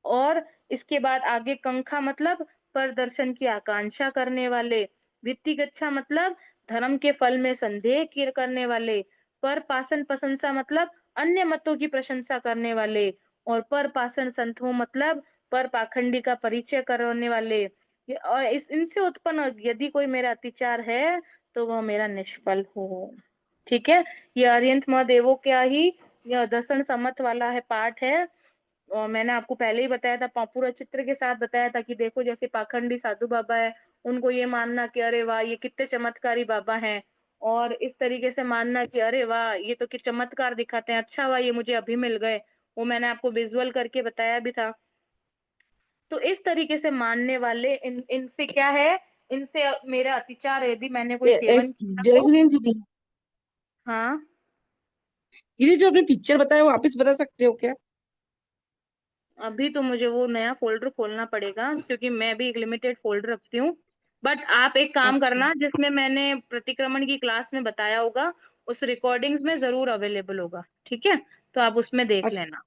और इसके बाद आगे कंखा मतलब प्रदर्शन की आकांक्षा करने वाले, वित्तिगच्छा मतलब धर्म के फल में संदेह करने वाले, पर पासन प्रशंसा मतलब अन्य मतों की प्रशंसा करने वाले, और पर पाषण संतो मतलब पर पाखंडी का परिचय करने वाले। और इस इनसे उत्पन्न यदि कोई मेरा अतिचार है, तो वह मेरा निष्फल हो। ठीक है, ये अरियंत महादेवो क्या ही यह दर्शन सम्मत वाला है पाठ है। और मैंने आपको पहले ही बताया था, पूरा चित्र के साथ बताया था कि देखो जैसे पाखंडी साधु बाबा है, उनको ये मानना कि अरे वाह ये कितने चमत्कारी बाबा हैं, और इस तरीके से मानना कि अरे वाह ये तो कि चमत्कार दिखाते हैं, अच्छा वाह ये मुझे अभी मिल गए, वो मैंने आपको विजुअल करके बताया भी था। तो इस तरीके से मानने वाले इनसे क्या है, इनसे मेरा अतिचार है, यदि मैंने कोई सेवन किया जय तो। जिनेन्द्र दीदी, हाँ, दीदी जो आपने पिक्चर बताया वो वापस बता सकते हो क्या? अभी तो मुझे वो नया फोल्डर खोलना पड़ेगा, क्योंकि मैं भी एक लिमिटेड फोल्डर रखती हूँ। बट आप एक काम अच्छा करना, जिसमें मैंने प्रतिक्रमण की क्लास में बताया होगा उस रिकॉर्डिंग्स में जरूर अवेलेबल होगा, ठीक है? तो आप उसमें देख अच्छा। लेना।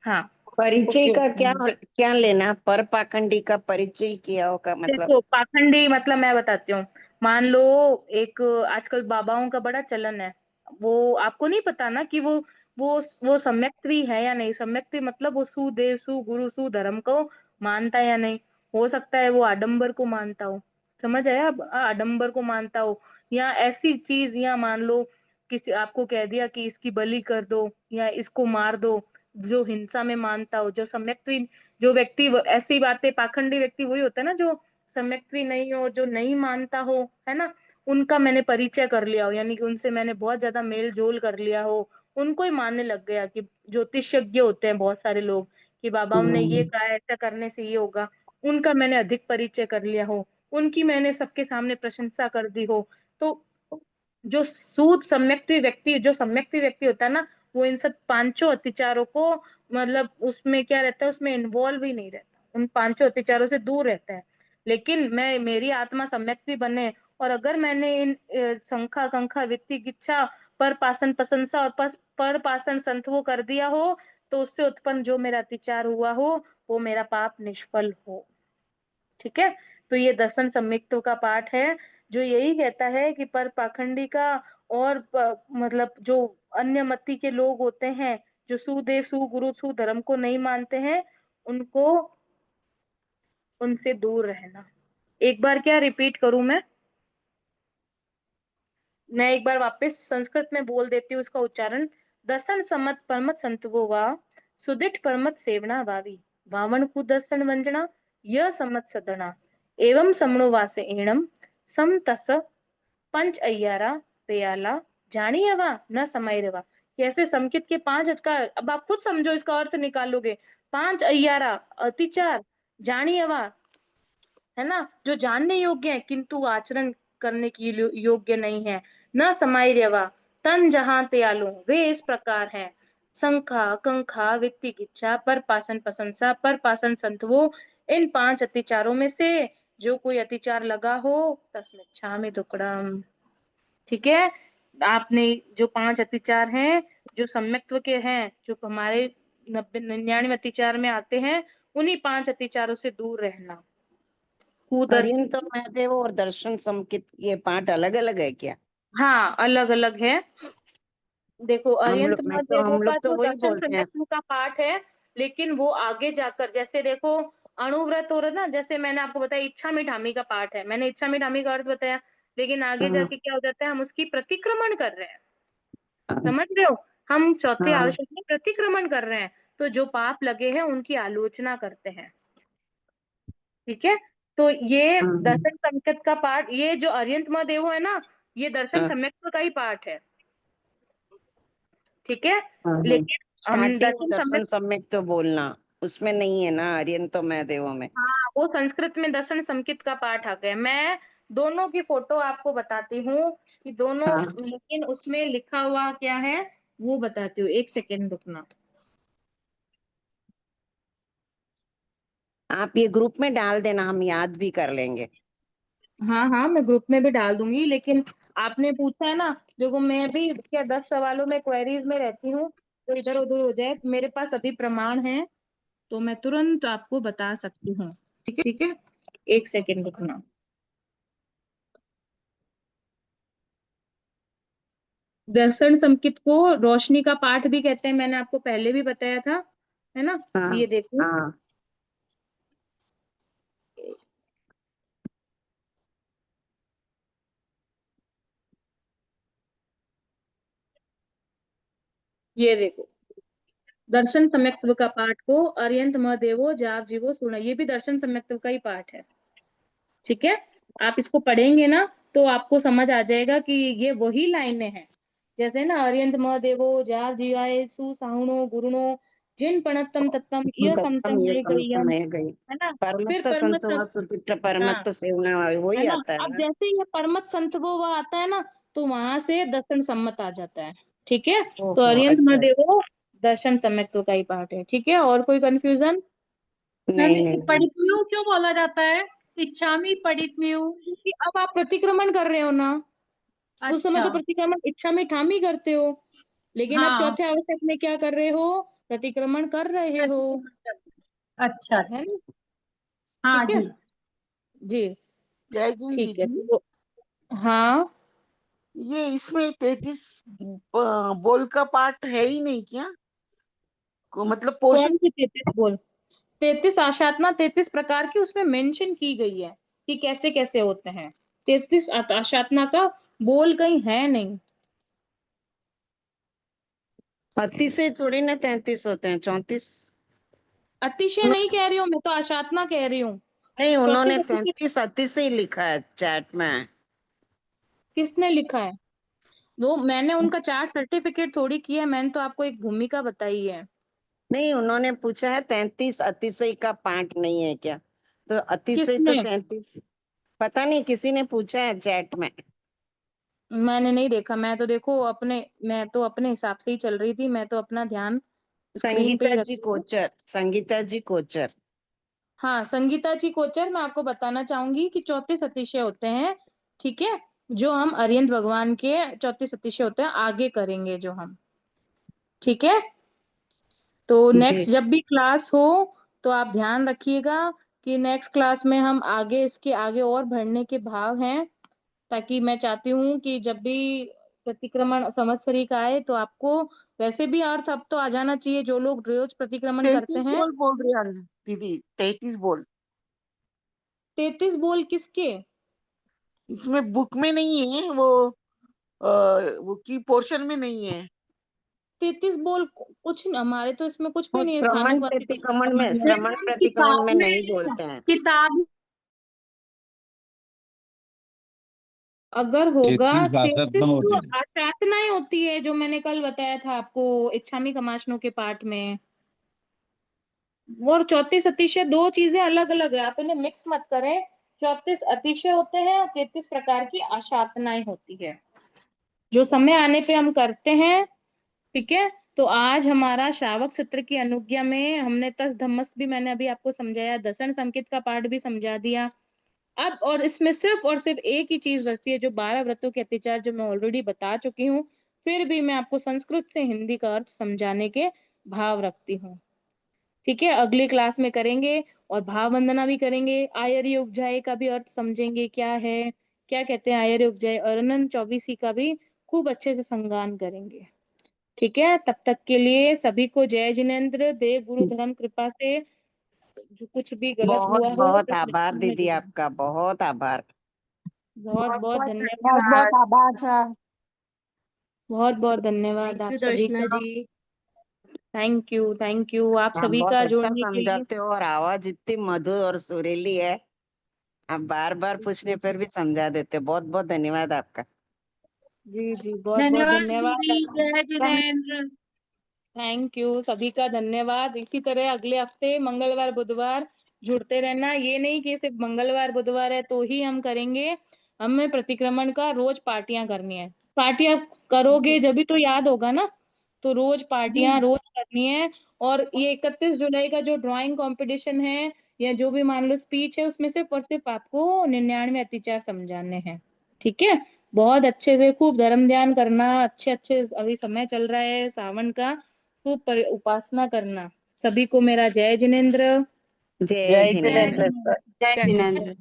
हाँ। परिचय ओके का ओके। क्या लेना, पर पाखंडी का परिचय किया होगा मतलब। देखो पाखंडी मतलब मैं बताती हूँ। मान लो एक आजकल बाबाओं का बड़ा चलन है, वो आपको नहीं पता ना कि वो सम्यक्तवी है या नहीं। सम्यक्तवी मतलब वो सुदेव सुगुरु सुधर्म को मानता है या नहीं। हो सकता है वो आडंबर को मानता हो, समझ आया? अब आडंबर को मानता हो, या ऐसी चीज, या मान लो किसी आपको कह दिया कि इसकी बलि कर दो या इसको मार दो, जो हिंसा में मानता हो। जो सम्यक्तवी जो व्यक्ति ऐसी बातें, पाखंडी व्यक्ति वही होता है ना जो सम्यक्तवी नहीं हो, जो नहीं मानता हो, है ना? उनका मैंने परिचय कर लिया हो, यानी कि उनसे मैंने बहुत ज्यादा मेल जोल कर लिया हो, उनको ही मानने लग गया कि ज्योतिषज्ञ होते हैं बहुत सारे लोग कि बाबा ने ये कहा है, ऐसा करने से ये होगा, उनका मैंने अधिक परिचय कर लिया हो, उनकी मैंने सबके सामने प्रशंसा कर दी हो, तो जो सूद सम्यक्ति व्यक्ति होता है ना, वो इन सब पांचों अत्याचारों को, मतलब उसमें क्या रहता है, उसमें इन्वॉल्व ही नहीं रहता, उन पांचों अत्याचारों से दूर रहता है। लेकिन मैं, मेरी आत्मा सम्यक्ति बने, और अगर मैंने इन शंखा कंखा वित्ति गिच्छा पर पासन प्रशंसा और पर पासन संतवो कर दिया हो, तो उससे उत्पन्न जो मेरा अत्याचार हुआ हो वो मेरा पाप निष्फल हो। ठीक है? तो ये दर्शन सम्यक्तों का पाठ है, जो यही कहता है कि पर पाखंडी का और मतलब जो अन्य मति के लोग होते हैं, जो सुदेव सुगुरु सुधर्म को नहीं मानते हैं, उनको उनसे दूर रहना। एक बार क्या रिपीट करूं मैं एक बार वापस संस्कृत में बोल देती हूँ उसका उच्चारण। दर्शन सम्मत परमत संतवो वा सुदिठ परमत सेवना वावी वामन कु दर्शन वंजना यह सम्मत सदना एवं समणो वासे एणम सम तस पंच अय्यारा पेयाला जानी हवा न समय रवा। कैसे समकित के पांच अचकार, अब आप खुद समझो, इसका अर्थ निकालोगे। पांच अय्यारा अतिचार, जानी हवा, है ना, जो जानने योग्य है किंतु आचरण करने के योग्य नहीं है। न समाई रेवा, तन जहां त्यालो, वे इस प्रकार है। संखा कंखा वित्ति किच्छा पर पासन प्रशंसा पर पासन संतवो, इन पांच अतिचारों में से जो कोई अतिचार लगा हो तस्में छामी दुक्कड़म। ठीक है? आपने जो पांच अतिचार हैं, जो सम्यक्त्व के हैं, जो हमारे 99 अतिचार में आते हैं, उन्हीं पांच अतिचारों से दूर रहना। कुदर्शन, पर्यंत महादेव और दर्शन समकित ये पाठ अलग अलग है क्या? हाँ अलग अलग है। देखो अरियंत महादेवों हम का लोग तो जो वही दर्शन बोलते हैं। संयत्न का पाठ है, लेकिन वो आगे जाकर, जैसे देखो अणुव्रत हो रहा है ना, जैसे मैंने आपको बताया इच्छा मिठामी का पाठ है, मैंने इच्छा मिठामी का अर्थ बताया, लेकिन आगे हाँ जाके क्या हो जाता है, हम उसकी प्रतिक्रमण कर रहे हैं। हाँ समझ रहे हो? हम चौथे हाँ आवर्षण में प्रतिक्रमण कर रहे हैं, तो जो पाप लगे हैं उनकी आलोचना करते हैं। ठीक है? तो ये हाँ दर्शन संकेत का पाठ, ये जो अरियंत महादेव है ना, ये दर्शन हाँ सम्यक्त्व का ही पाठ है। ठीक है? हाँ। लेकिन हम स्टार्टिंग दर्शन दर्शन सम्यक, सम्यक तो बोलना उसमें नहीं है ना, आर्यन महादेव में। हाँ वो संस्कृत में दर्शन संकित का पाठ आ गया। मैं दोनों की फोटो आपको बताती हूँ कि दोनों, हाँ, लेकिन उसमें लिखा हुआ क्या है वो बताती हूँ, एक सेकेंड रुकना। आप ये ग्रुप में डाल देना, हम याद भी कर लेंगे। हाँ हाँ मैं ग्रुप में भी डाल दूंगी, लेकिन आपने पूछा है ना, देखो मैं भी क्या 10 सवालों में क्वेरीज में रहती हूँ, तो इधर उधर हो जाए, मेरे पास अभी प्रमाण है तो मैं तुरंत आपको बता सकती हूँ। ठीक है? ठीक है, एक सेकेंड रुकना। दर्शन संकित को रोशनी का पाठ भी कहते हैं, मैंने आपको पहले भी बताया था, है ना? हाँ ये देखो, हाँ ये देखो दर्शन सम्यक्त्व का पाठ को अर्यंत महदेवो जाव जीवो सुना, ये भी दर्शन सम्यक्त्व का ही पाठ है। ठीक है? आप इसको पढ़ेंगे ना तो आपको समझ आ जाएगा कि ये वही लाइनें हैं, जैसे ना अर्यंत महदेवो जाव जीवाय सुसाहुणो गुरुनो जिन पणतम तत्तम यह दत्तम समतम ये ये समतम गय्यम, है गई। है ना? फिर परमत्त संत परमत, वसुतिष्ठ हाँ, परमत्त सेवना है वही ना? आता है अब ना। जैसे ये परमत संत वो आता है ना, तो वहां से दर्शन सम्मत आ जाता है। ठीक है? तो ओहो अर्यंत अच्छा अच्छा। महादेवो दर्शन सम्यक्त्व का ही पाठ है। ठीक है, और कोई कंफ्यूजन? मैम नहीं नहीं पठितम्यू क्यों बोला जाता है? इच्छामि पठितम्यू। क्योंकि अब आप प्रतिक्रमण कर रहे हो ना, उस समय अच्छा। तो प्रतिक्रमण इच्छा में ठामी करते हो, लेकिन अब हाँ। चौथे आवश्यक में क्या कर रहे हो? प्रतिक्रमण कर रहे हो, अच्छा है अच्छा। ना? हाँ ठीक है जी। जी, जय जिन ठीक है। दीदी, तो हाँ, ये इसमें 33 बोल का पार्ट है ही नहीं क्या? मतलब पोर्शन कौन सी 33 बोल? 33 आशातना 33 प्रकार की उसमें मेंशन की गई है कि कैसे कैसे होते हैं। 33 आशातना का बोल कहीं है नहीं। अतिशय थोड़ी ना 33 होते हैं, 34। अतिशय नहीं कह रही हूँ मैं, तो आशातना कह रही हूँ। नहीं, उन्होंने 34 33 अतिशय लिखा है चैट में। किसने लिखा है? वो मैंने उनका चार्ट सर्टिफिकेट थोड़ी किया है, मैंने तो आपको एक भूमिका बताई है। नहीं, उन्होंने पूछा है 33 अतिशय का पाठ नहीं है क्या? तो अतिशय तो किसने? 33। पता नहीं, किसी ने पूछा है चैट में। मैंने नहीं देखा, मैं तो अपने हिसाब से ही चल रही थी, मैं तो अपना ध्यान स्क्रीन पे संगीता ही जी रखती हूँ। कोचर, संगीता जी कोचर। हाँ, संगीता जी कोचर, मैं आपको बताना चाहूंगी कि 34 अतिशय होते हैं। ठीक है, जो हम अरिहंत भगवान के 34 अतिशय होते हैं आगे करेंगे जो हम। ठीक है, तो जी। नेक्स्ट जब भी क्लास हो तो आप ध्यान रखिएगा कि नेक्स्ट क्लास में हम आगे इसके आगे और बढ़ने के भाव हैं, ताकि मैं चाहती हूँ कि जब भी प्रतिक्रमण संवत्सरी का आए तो आपको वैसे भी अर्थ अब तो आ जाना चाहिए, जो लोग रोज प्रतिक्रमण करते 33 हैं। बोल रही है दीदी, 33 बोल 33 बोल किसके? इसमें बुक में नहीं है वो, वो की पोर्शन में नहीं है। 33 बोल कुछ नहीं, हमारे तो इसमें कुछ वो भी नहीं है श्रवण स्थानिक वाचिक प्रतिक्रमण में, संबंध में। श्रवण मैम प्रतिक्रमण में नहीं बोलते हैं। किताब अगर होगा 33 33 आशातना तो होती है। आशातनाएं होती है, जो मैंने कल बताया था आपको इच्छामी कमाशनों के पाठ में। और 34 अतिशय दो चीजें अलग अलग है, आप इन्हें मिक्स मत करें। 34 अतिशय होते हैं और 33 प्रकार की आशातनाएं होती है, जो समय आने पे हम करते हैं। ठीक है, तो आज हमारा श्रावक सूत्र की अनुज्ञा में हमने तस धम्मस भी मैंने अभी आपको समझाया, दसन संकेत का पाठ भी समझा दिया। अब और इसमें सिर्फ और सिर्फ एक ही चीज बचती है, जो 12 व्रतों के अत्याचार, जो मैं ऑलरेडी बता चुकी हूँ, फिर भी मैं आपको संस्कृत से हिंदी का अर्थ समझाने के भाव रखती हूँ। ठीक है, अगली क्लास में करेंगे और भाव वंदना भी करेंगे। आयर योग जय का भी अर्थ समझेंगे क्या है, क्या कहते हैं आयर योग जय, और अनंत चौबीसी का भी खूब अच्छे से संगान करेंगे। ठीक है, तब तक के लिए सभी को जय जिनेन्द्र। देव गुरु धर्म कृपा से जो कुछ भी गलत बहुत हुआ हो बहुत तो आभार क्षमा में दीदी, जरूर। आपका बहुत आभार। बहुत बहुत बहुत बहुत धन्यवाद। बहुत बहुत धन्यवाद। आभार सर। बहुत बहुत धन्यवाद थैंक आप यू सभी दर्शना का। जी। थैंक यू आप आप सभी बहुत का अच्छा जुड़ने के लिए। समझाते हो और आवाज इतनी मधुर और सुरीली है। आप बार बार पूछने पर भी समझा देते हो। बहुत बहुत धन्यवाद आपका। जी जी, बहुत बहुत धन्यवाद धन्यवाद। दीदी, जय जिनेन्द्र। थैंक यू सभी का धन्यवाद। इसी तरह अगले हफ्ते मंगलवार बुधवार जुड़ते रहना। ये नहीं कि सिर्फ मंगलवार बुधवार है तो ही हम करेंगे, हमें प्रतिक्रमण का रोज पार्टियां करनी है। पार्टियां करोगे जब भी तो याद होगा ना, तो रोज जी पार्टियां रोज करनी है। और ये 31 जुलाई का जो ड्राइंग कंपटीशन है या जो भी मान लो स्पीच है, उसमें सिर्फ और सिर्फ आपको 99 अतिचार समझाने हैं। ठीक है, बहुत अच्छे से खूब धर्म ध्यान करना, अच्छे अच्छे अभी समय चल रहा है सावन का, खूब उपासना करना। सभी को मेरा जय जिनेन्द्र। जय जय जय जिनेन्द्र। जिनेन्द्र। जिनेन्द्र। जय जिनेन्द्र।